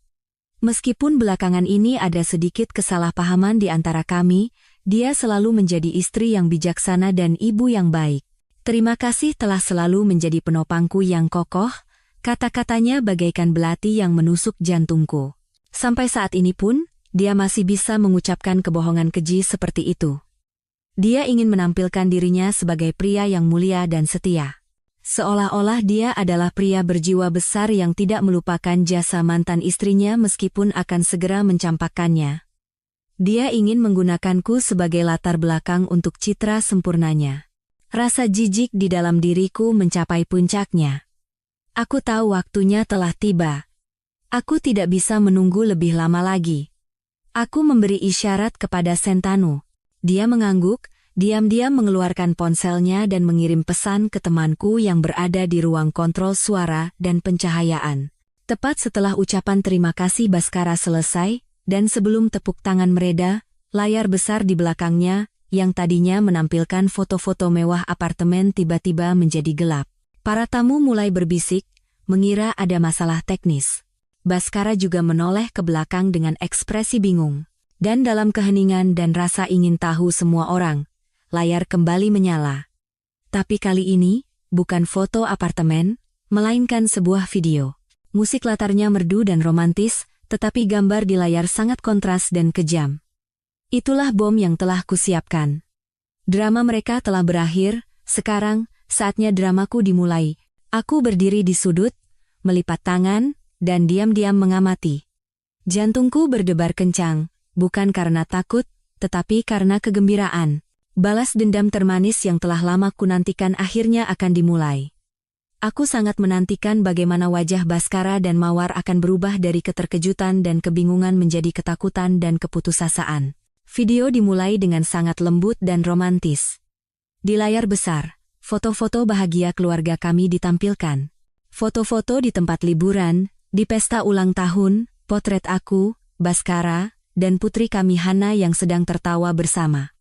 Meskipun belakangan ini ada sedikit kesalahpahaman di antara kami, dia selalu menjadi istri yang bijaksana dan ibu yang baik. "Terima kasih telah selalu menjadi penopangku yang kokoh," kata-katanya bagaikan belati yang menusuk jantungku. Sampai saat ini pun, dia masih bisa mengucapkan kebohongan keji seperti itu. Dia ingin menampilkan dirinya sebagai pria yang mulia dan setia. Seolah-olah dia adalah pria berjiwa besar yang tidak melupakan jasa mantan istrinya meskipun akan segera mencampakkannya. Dia ingin menggunakanku sebagai latar belakang untuk citra sempurnanya. Rasa jijik di dalam diriku mencapai puncaknya. Aku tahu waktunya telah tiba. Aku tidak bisa menunggu lebih lama lagi. Aku memberi isyarat kepada Sentanu. Dia mengangguk, diam-diam mengeluarkan ponselnya dan mengirim pesan ke temanku yang berada di ruang kontrol suara dan pencahayaan. Tepat setelah ucapan terima kasih Baskara selesai, dan sebelum tepuk tangan mereda, layar besar di belakangnya, yang tadinya menampilkan foto-foto mewah apartemen tiba-tiba menjadi gelap. Para tamu mulai berbisik, mengira ada masalah teknis. Baskara juga menoleh ke belakang dengan ekspresi bingung. Dan dalam keheningan dan rasa ingin tahu semua orang, layar kembali menyala. Tapi kali ini, bukan foto apartemen, melainkan sebuah video. Musik latarnya merdu dan romantis, tetapi gambar di layar sangat kontras dan kejam. Itulah bom yang telah kusiapkan. Drama mereka telah berakhir, sekarang, saatnya dramaku dimulai. Aku berdiri di sudut, melipat tangan, dan diam-diam mengamati. Jantungku berdebar kencang, bukan karena takut, tetapi karena kegembiraan. Balas dendam termanis yang telah lama kunantikan akhirnya akan dimulai. Aku sangat menantikan bagaimana wajah Baskara dan Mawar akan berubah dari keterkejutan dan kebingungan menjadi ketakutan dan keputusasaan. Video dimulai dengan sangat lembut dan romantis. Di layar besar, foto-foto bahagia keluarga kami ditampilkan. Foto-foto di tempat liburan, di pesta ulang tahun, potret aku, Baskara, dan putri kami Hana yang sedang tertawa bersama.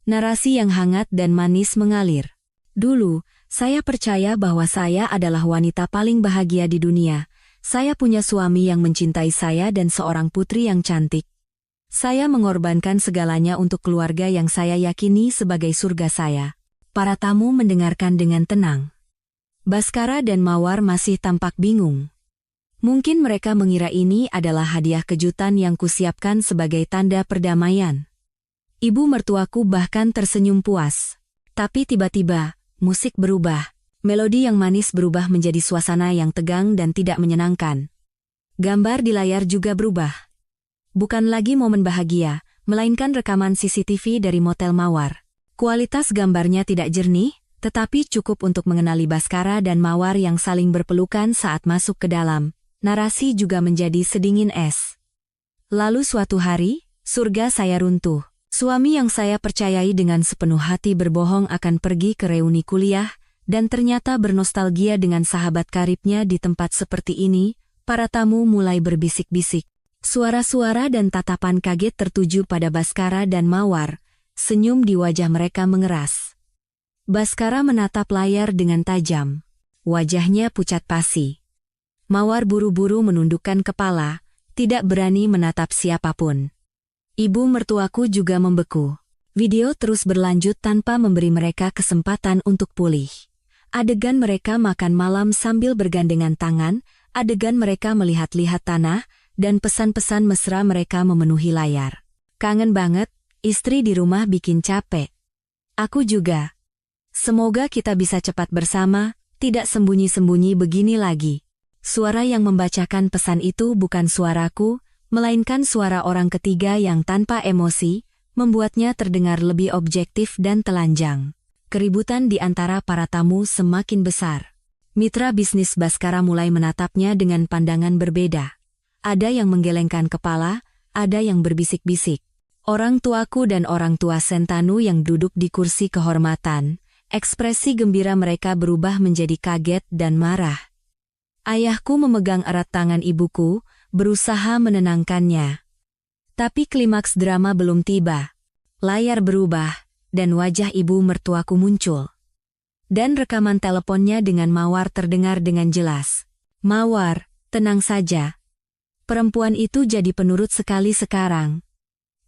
Narasi yang hangat dan manis mengalir. Dulu, saya percaya bahwa saya adalah wanita paling bahagia di dunia. Saya punya suami yang mencintai saya dan seorang putri yang cantik. Saya mengorbankan segalanya untuk keluarga yang saya yakini sebagai surga saya. Para tamu mendengarkan dengan tenang. Baskara dan Mawar masih tampak bingung. Mungkin mereka mengira ini adalah hadiah kejutan yang kusiapkan sebagai tanda perdamaian. Ibu mertuaku bahkan tersenyum puas. Tapi tiba-tiba, musik berubah. Melodi yang manis berubah menjadi suasana yang tegang dan tidak menyenangkan. Gambar di layar juga berubah. Bukan lagi momen bahagia, melainkan rekaman CCTV dari Motel Mawar. Kualitas gambarnya tidak jernih, tetapi cukup untuk mengenali Baskara dan Mawar yang saling berpelukan saat masuk ke dalam. Narasi juga menjadi sedingin es. Lalu suatu hari, surga saya runtuh. Suami yang saya percayai dengan sepenuh hati berbohong akan pergi ke reuni kuliah, dan ternyata bernostalgia dengan sahabat karibnya di tempat seperti ini. Para tamu mulai berbisik-bisik. Suara-suara dan tatapan kaget tertuju pada Baskara dan Mawar. Senyum di wajah mereka mengeras. Baskara menatap layar dengan tajam. Wajahnya pucat pasi. Mawar buru-buru menundukkan kepala, tidak berani menatap siapapun. Ibu mertuaku juga membeku. Video terus berlanjut tanpa memberi mereka kesempatan untuk pulih. Adegan mereka makan malam sambil bergandengan tangan, adegan mereka melihat-lihat tanah, dan pesan-pesan mesra mereka memenuhi layar. Kangen banget, istri di rumah bikin capek. Aku juga. Semoga kita bisa cepat bersama, tidak sembunyi-sembunyi begini lagi. Suara yang membacakan pesan itu bukan suaraku, melainkan suara orang ketiga yang tanpa emosi, membuatnya terdengar lebih objektif dan telanjang. Keributan di antara para tamu semakin besar. Mitra bisnis Baskara mulai menatapnya dengan pandangan berbeda. Ada yang menggelengkan kepala, ada yang berbisik-bisik. Orang tuaku dan orang tua Sentanu yang duduk di kursi kehormatan, ekspresi gembira mereka berubah menjadi kaget dan marah. Ayahku memegang erat tangan ibuku, berusaha menenangkannya. Tapi klimaks drama belum tiba. Layar berubah, dan wajah ibu mertuaku muncul. Dan rekaman teleponnya dengan Mawar terdengar dengan jelas. Mawar, tenang saja. Perempuan itu jadi penurut sekali sekarang.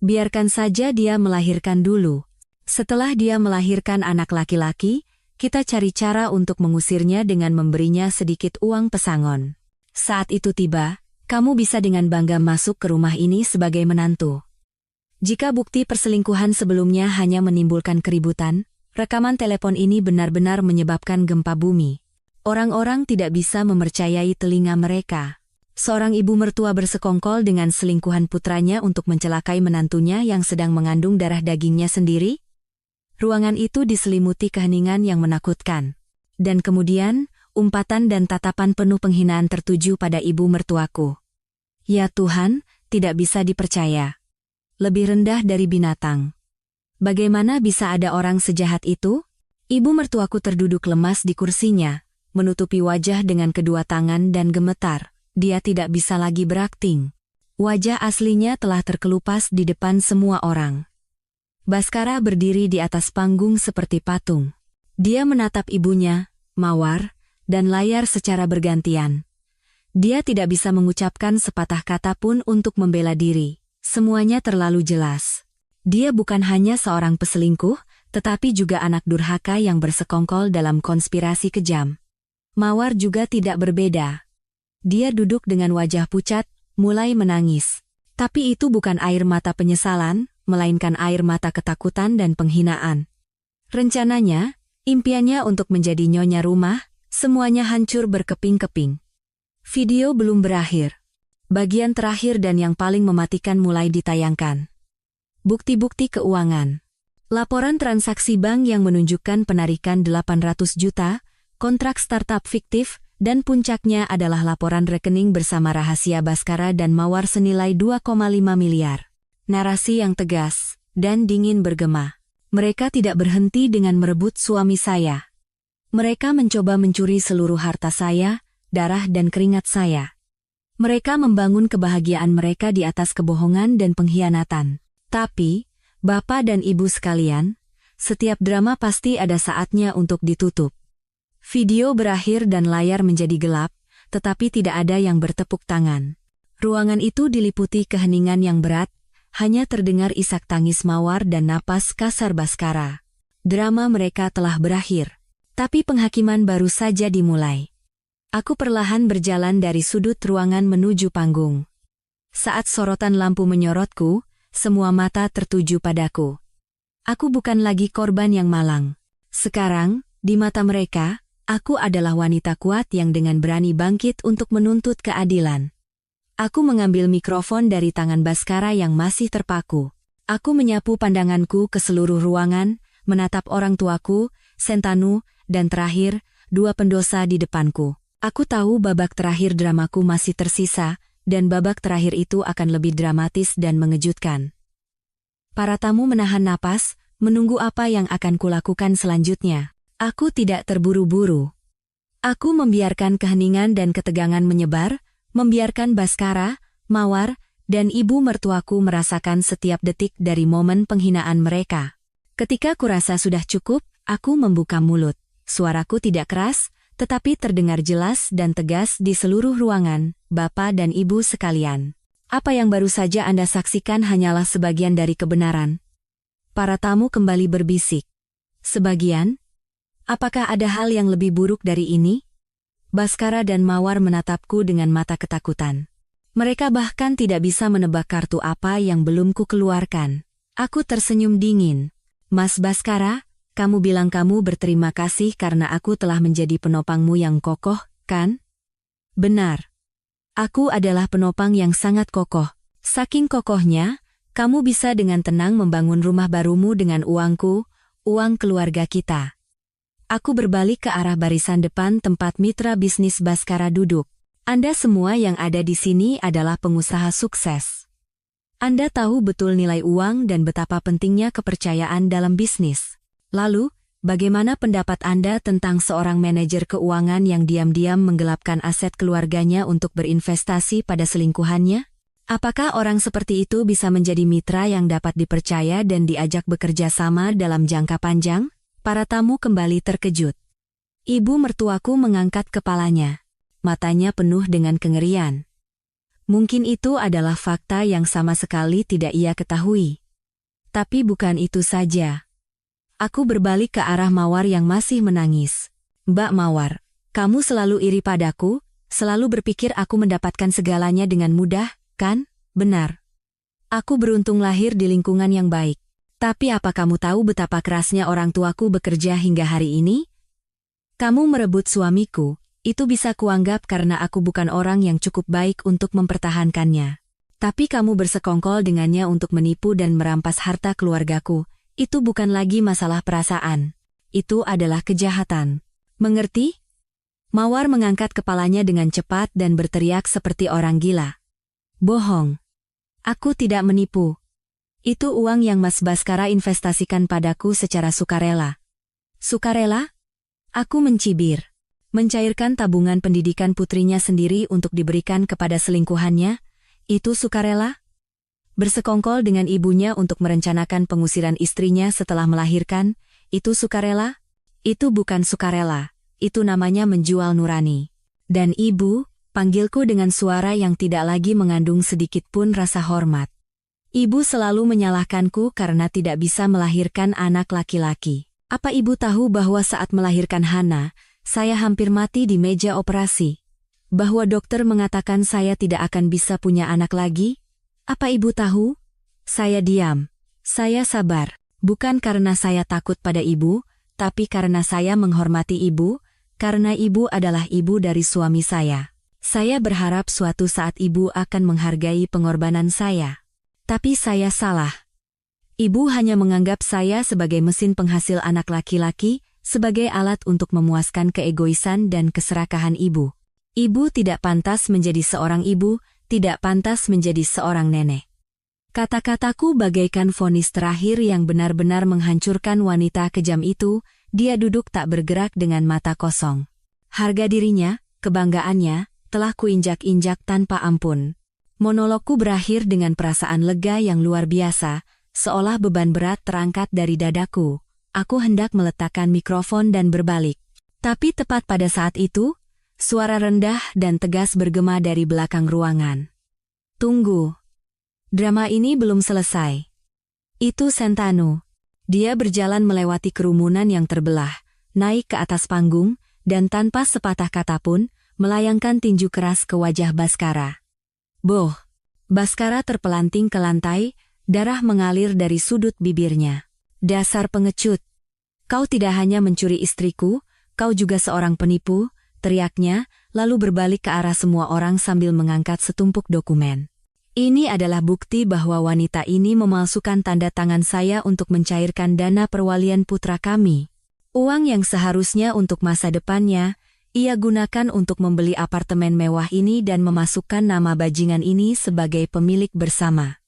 Biarkan saja dia melahirkan dulu. Setelah dia melahirkan anak laki-laki, kita cari cara untuk mengusirnya dengan memberinya sedikit uang pesangon. Saat itu tiba, kamu bisa dengan bangga masuk ke rumah ini sebagai menantu. Jika bukti perselingkuhan sebelumnya hanya menimbulkan keributan, rekaman telepon ini benar-benar menyebabkan gempa bumi. Orang-orang tidak bisa mempercayai telinga mereka. Seorang ibu mertua bersekongkol dengan selingkuhan putranya untuk mencelakai menantunya yang sedang mengandung darah dagingnya sendiri? Ruangan itu diselimuti keheningan yang menakutkan. Dan kemudian, umpatan dan tatapan penuh penghinaan tertuju pada ibu mertuaku. Ya Tuhan, tidak bisa dipercaya. Lebih rendah dari binatang. Bagaimana bisa ada orang sejahat itu? Ibu mertuaku terduduk lemas di kursinya, menutupi wajah dengan kedua tangan dan gemetar. Dia tidak bisa lagi berakting. Wajah aslinya telah terkelupas di depan semua orang. Baskara berdiri di atas panggung seperti patung. Dia menatap ibunya, Mawar, dan layar secara bergantian. Dia tidak bisa mengucapkan sepatah kata pun untuk membela diri. Semuanya terlalu jelas. Dia bukan hanya seorang peselingkuh, tetapi juga anak durhaka yang bersekongkol dalam konspirasi kejam. Mawar juga tidak berbeda. Dia duduk dengan wajah pucat, mulai menangis. Tapi itu bukan air mata penyesalan, melainkan air mata ketakutan dan penghinaan. Rencananya, impiannya untuk menjadi nyonya rumah, semuanya hancur berkeping-keping. Video belum berakhir. Bagian terakhir dan yang paling mematikan mulai ditayangkan. Bukti-bukti keuangan. Laporan transaksi bank yang menunjukkan penarikan 800 juta, kontrak startup fiktif, dan puncaknya adalah laporan rekening bersama rahasia Baskara dan Mawar senilai 2,5 miliar. Narasi yang tegas dan dingin bergema. Mereka tidak berhenti dengan merebut suami saya. Mereka mencoba mencuri seluruh harta saya, darah dan keringat saya. Mereka membangun kebahagiaan mereka di atas kebohongan dan pengkhianatan. Tapi, Bapak dan Ibu sekalian, setiap drama pasti ada saatnya untuk ditutup. Video berakhir dan layar menjadi gelap, tetapi tidak ada yang bertepuk tangan. Ruangan itu diliputi keheningan yang berat, hanya terdengar isak tangis Mawar dan napas kasar Baskara. Drama mereka telah berakhir. Tapi penghakiman baru saja dimulai. Aku perlahan berjalan dari sudut ruangan menuju panggung. Saat sorotan lampu menyorotku, semua mata tertuju padaku. Aku bukan lagi korban yang malang. Sekarang, di mata mereka, aku adalah wanita kuat yang dengan berani bangkit untuk menuntut keadilan. Aku mengambil mikrofon dari tangan Baskara yang masih terpaku. Aku menyapu pandanganku ke seluruh ruangan, menatap orang tuaku, Sentanu, dan terakhir, dua pendosa di depanku. Aku tahu babak terakhir dramaku masih tersisa, dan babak terakhir itu akan lebih dramatis dan mengejutkan. Para tamu menahan napas, menunggu apa yang akan kulakukan selanjutnya. Aku tidak terburu-buru. Aku membiarkan keheningan dan ketegangan menyebar, membiarkan Baskara, Mawar, dan ibu mertuaku merasakan setiap detik dari momen penghinaan mereka. Ketika kurasa sudah cukup, aku membuka mulut. Suaraku tidak keras, tetapi terdengar jelas dan tegas di seluruh ruangan, Bapak dan Ibu sekalian. Apa yang baru saja Anda saksikan hanyalah sebagian dari kebenaran. Para tamu kembali berbisik. Sebagian? Apakah ada hal yang lebih buruk dari ini? Baskara dan Mawar menatapku dengan mata ketakutan. Mereka bahkan tidak bisa menebak kartu apa yang belum kukeluarkan. Aku tersenyum dingin. Mas Baskara, kamu bilang kamu berterima kasih karena aku telah menjadi penopangmu yang kokoh, kan? Benar. Aku adalah penopang yang sangat kokoh. Saking kokohnya, kamu bisa dengan tenang membangun rumah barumu dengan uangku, uang keluarga kita. Aku berbalik ke arah barisan depan tempat mitra bisnis Baskara duduk. Anda semua yang ada di sini adalah pengusaha sukses. Anda tahu betul nilai uang dan betapa pentingnya kepercayaan dalam bisnis. Lalu, bagaimana pendapat Anda tentang seorang manajer keuangan yang diam-diam menggelapkan aset keluarganya untuk berinvestasi pada selingkuhannya? Apakah orang seperti itu bisa menjadi mitra yang dapat dipercaya dan diajak bekerja sama dalam jangka panjang? Para tamu kembali terkejut. Ibu mertuaku mengangkat kepalanya. Matanya penuh dengan kengerian. Mungkin itu adalah fakta yang sama sekali tidak ia ketahui. Tapi bukan itu saja. Aku berbalik ke arah Mawar yang masih menangis. Mbak Mawar, kamu selalu iri padaku, selalu berpikir aku mendapatkan segalanya dengan mudah, kan? Benar. Aku beruntung lahir di lingkungan yang baik. Tapi apa kamu tahu betapa kerasnya orang tuaku bekerja hingga hari ini? Kamu merebut suamiku, itu bisa kuanggap karena aku bukan orang yang cukup baik untuk mempertahankannya. Tapi kamu bersekongkol dengannya untuk menipu dan merampas harta keluargaku. Itu bukan lagi masalah perasaan. Itu adalah kejahatan. Mengerti? Mawar mengangkat kepalanya dengan cepat dan berteriak seperti orang gila. Bohong. Aku tidak menipu. Itu uang yang Mas Baskara investasikan padaku secara sukarela. Sukarela? Aku mencibir. Mencairkan tabungan pendidikan putrinya sendiri untuk diberikan kepada selingkuhannya? Itu sukarela? Bersekongkol dengan ibunya untuk merencanakan pengusiran istrinya setelah melahirkan, itu sukarela? Itu bukan sukarela, itu namanya menjual nurani. Dan ibu, panggilku dengan suara yang tidak lagi mengandung sedikit pun rasa hormat. Ibu selalu menyalahkanku karena tidak bisa melahirkan anak laki-laki. Apa ibu tahu bahwa saat melahirkan Hana, saya hampir mati di meja operasi? Bahwa dokter mengatakan saya tidak akan bisa punya anak lagi? Apa ibu tahu? Saya diam. Saya sabar. Bukan karena saya takut pada ibu, tapi karena saya menghormati ibu, karena ibu adalah ibu dari suami saya. Saya berharap suatu saat ibu akan menghargai pengorbanan saya. Tapi saya salah. Ibu hanya menganggap saya sebagai mesin penghasil anak laki-laki, sebagai alat untuk memuaskan keegoisan dan keserakahan ibu. Ibu tidak pantas menjadi seorang ibu, tidak pantas menjadi seorang nenek. Kata-kataku bagaikan vonis terakhir yang benar-benar menghancurkan wanita kejam itu. Dia duduk tak bergerak dengan mata kosong. Harga dirinya, kebanggaannya, telah kuinjak-injak tanpa ampun. Monologku berakhir dengan perasaan lega yang luar biasa, seolah beban berat terangkat dari dadaku. Aku hendak meletakkan mikrofon dan berbalik. Tapi tepat pada saat itu, suara rendah dan tegas bergema dari belakang ruangan. Tunggu. Drama ini belum selesai. Itu Sentanu. Dia berjalan melewati kerumunan yang terbelah, naik ke atas panggung, dan tanpa sepatah kata pun, melayangkan tinju keras ke wajah Baskara. Boh! Baskara terpelanting ke lantai, darah mengalir dari sudut bibirnya. Dasar pengecut! Kau tidak hanya mencuri istriku, kau juga seorang penipu, teriaknya, lalu berbalik ke arah semua orang sambil mengangkat setumpuk dokumen. Ini adalah bukti bahwa wanita ini memalsukan tanda tangan saya untuk mencairkan dana perwalian putra kami. Uang yang seharusnya untuk masa depannya, ia gunakan untuk membeli apartemen mewah ini dan memasukkan nama bajingan ini sebagai pemilik bersama.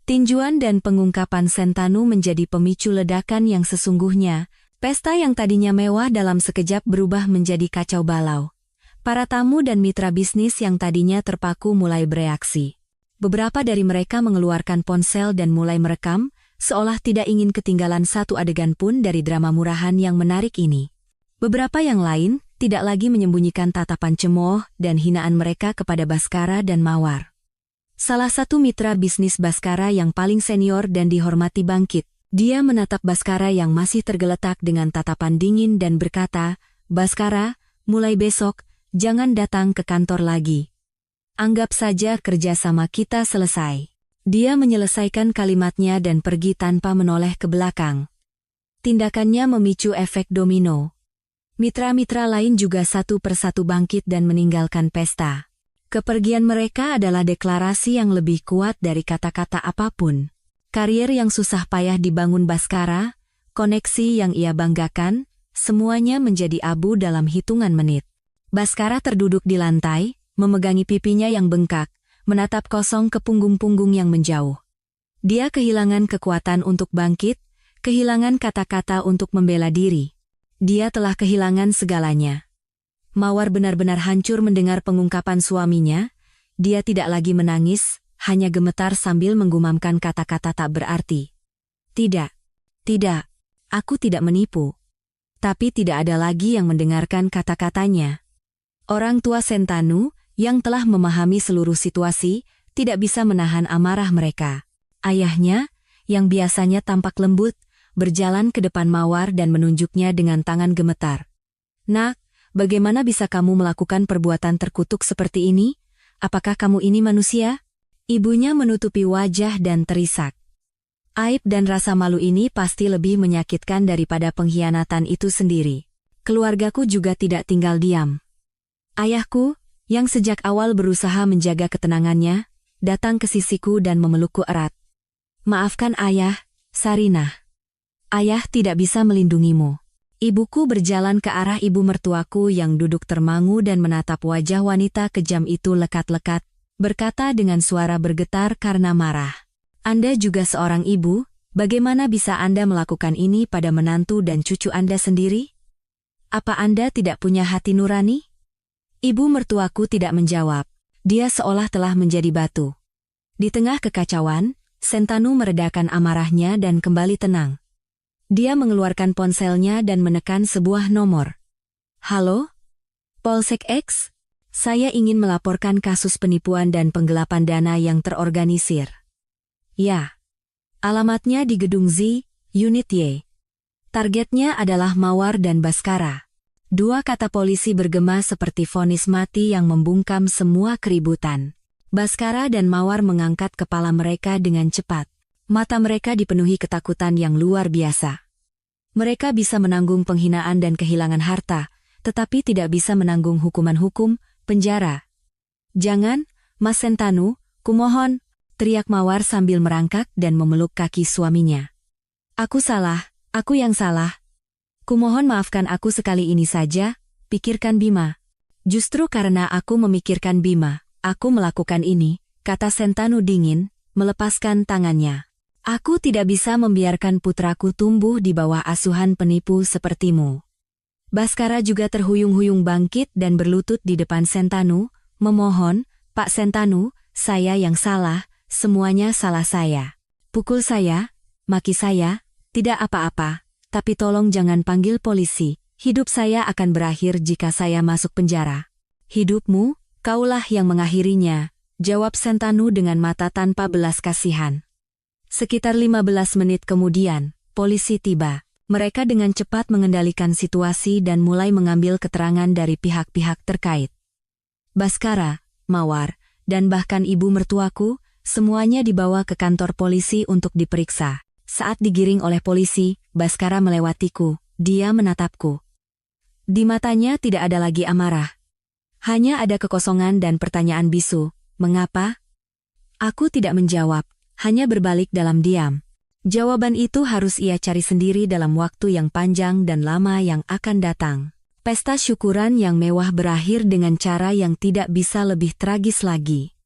Tinjuan dan pengungkapan Sentanu menjadi pemicu ledakan yang sesungguhnya. Pesta yang tadinya mewah dalam sekejap berubah menjadi kacau balau. Para tamu dan mitra bisnis yang tadinya terpaku mulai bereaksi. Beberapa dari mereka mengeluarkan ponsel dan mulai merekam, seolah tidak ingin ketinggalan satu adegan pun dari drama murahan yang menarik ini. Beberapa yang lain tidak lagi menyembunyikan tatapan cemooh dan hinaan mereka kepada Baskara dan Mawar. Salah satu mitra bisnis Baskara yang paling senior dan dihormati bangkit. Dia menatap Baskara yang masih tergeletak dengan tatapan dingin dan berkata, "Baskara, mulai besok, jangan datang ke kantor lagi. Anggap saja kerjasama kita selesai." Dia menyelesaikan kalimatnya dan pergi tanpa menoleh ke belakang. Tindakannya memicu efek domino. Mitra-mitra lain juga satu persatu bangkit dan meninggalkan pesta. Kepergian mereka adalah deklarasi yang lebih kuat dari kata-kata apapun. Karier yang susah payah dibangun Baskara, koneksi yang ia banggakan, semuanya menjadi abu dalam hitungan menit. Baskara terduduk di lantai, memegangi pipinya yang bengkak, menatap kosong ke punggung-punggung yang menjauh. Dia kehilangan kekuatan untuk bangkit, kehilangan kata-kata untuk membela diri. Dia telah kehilangan segalanya. Mawar benar-benar hancur mendengar pengungkapan suaminya. Dia tidak lagi menangis, hanya gemetar sambil menggumamkan kata-kata tak berarti. Tidak, aku tidak menipu. Tapi tidak ada lagi yang mendengarkan kata-katanya. Orang tua Sentanu, yang telah memahami seluruh situasi, tidak bisa menahan amarah mereka. Ayahnya, yang biasanya tampak lembut, berjalan ke depan Mawar dan menunjuknya dengan tangan gemetar. "Nak, bagaimana bisa kamu melakukan perbuatan terkutuk seperti ini? Apakah kamu ini manusia?" Ibunya menutupi wajah dan terisak. Aib dan rasa malu ini pasti lebih menyakitkan daripada pengkhianatan itu sendiri. Keluargaku juga tidak tinggal diam. Ayahku, yang sejak awal berusaha menjaga ketenangannya, datang ke sisiku dan memelukku erat. "Maafkan ayah, Sarinah. Ayah tidak bisa melindungimu." Ibuku berjalan ke arah ibu mertuaku yang duduk termangu dan menatap wajah wanita kejam itu lekat-lekat, berkata dengan suara bergetar karena marah. "Anda juga seorang ibu, bagaimana bisa Anda melakukan ini pada menantu dan cucu Anda sendiri? Apa Anda tidak punya hati nurani?" Ibu mertuaku tidak menjawab. Dia seolah telah menjadi batu. Di tengah kekacauan, Sentanu meredakan amarahnya dan kembali tenang. Dia mengeluarkan ponselnya dan menekan sebuah nomor. "Halo? Polsek X? Saya ingin melaporkan kasus penipuan dan penggelapan dana yang terorganisir." "Ya. Alamatnya di Gedung Z, Unit Y. Targetnya adalah Mawar dan Baskara." Dua kata polisi bergema seperti vonis mati yang membungkam semua keributan. Baskara dan Mawar mengangkat kepala mereka dengan cepat. Mata mereka dipenuhi ketakutan yang luar biasa. Mereka bisa menanggung penghinaan dan kehilangan harta, tetapi tidak bisa menanggung hukuman hukum, penjara. "Jangan, Mas Sentanu, kumohon," teriak Mawar sambil merangkak dan memeluk kaki suaminya. "Aku salah, aku yang salah. Kumohon maafkan aku sekali ini saja," pikirkan Bima. "Justru karena aku memikirkan Bima, aku melakukan ini," kata Sentanu dingin, melepaskan tangannya. "Aku tidak bisa membiarkan putraku tumbuh di bawah asuhan penipu sepertimu." Baskara juga terhuyung-huyung bangkit dan berlutut di depan Sentanu, memohon, "Pak Sentanu, saya yang salah, semuanya salah saya. Pukul saya, maki saya, tidak apa-apa. Tapi tolong jangan panggil polisi, hidup saya akan berakhir jika saya masuk penjara." "Hidupmu, kaulah yang mengakhirinya," jawab Sentanu dengan mata tanpa belas kasihan. Sekitar 15 menit kemudian, polisi tiba. Mereka dengan cepat mengendalikan situasi dan mulai mengambil keterangan dari pihak-pihak terkait. Baskara, Mawar, dan bahkan ibu mertuaku, semuanya dibawa ke kantor polisi untuk diperiksa. Saat digiring oleh polisi, Baskara melewatiku. Dia menatapku. Di matanya tidak ada lagi amarah. Hanya ada kekosongan dan pertanyaan bisu. Mengapa? Aku tidak menjawab, hanya berbalik dalam diam. Jawaban itu harus ia cari sendiri dalam waktu yang panjang dan lama yang akan datang. Pesta syukuran yang mewah berakhir dengan cara yang tidak bisa lebih tragis lagi.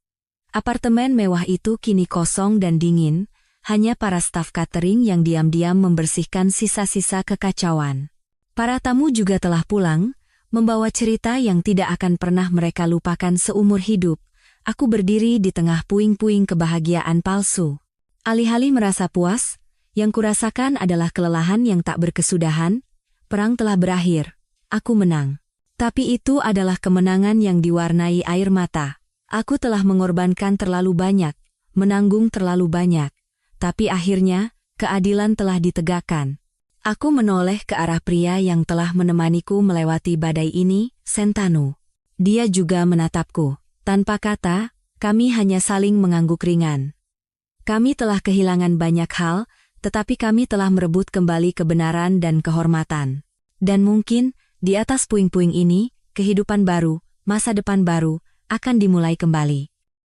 Apartemen mewah itu kini kosong dan dingin, hanya para staf catering yang diam-diam membersihkan sisa-sisa kekacauan. Para tamu juga telah pulang, membawa cerita yang tidak akan pernah mereka lupakan seumur hidup. Aku berdiri di tengah puing-puing kebahagiaan palsu. Alih-alih merasa puas, yang kurasakan adalah kelelahan yang tak berkesudahan. Perang telah berakhir. Aku menang. Tapi itu adalah kemenangan yang diwarnai air mata. Aku telah mengorbankan terlalu banyak, menanggung terlalu banyak. Tapi akhirnya, keadilan telah ditegakkan. Aku menoleh ke arah pria yang telah menemaniku melewati badai ini, Sentanu. Dia juga menatapku. Tanpa kata, kami hanya saling mengangguk ringan. Kami telah kehilangan banyak hal, tetapi kami telah merebut kembali kebenaran dan kehormatan. Dan mungkin, di atas puing-puing ini, kehidupan baru, masa depan baru, akan dimulai kembali.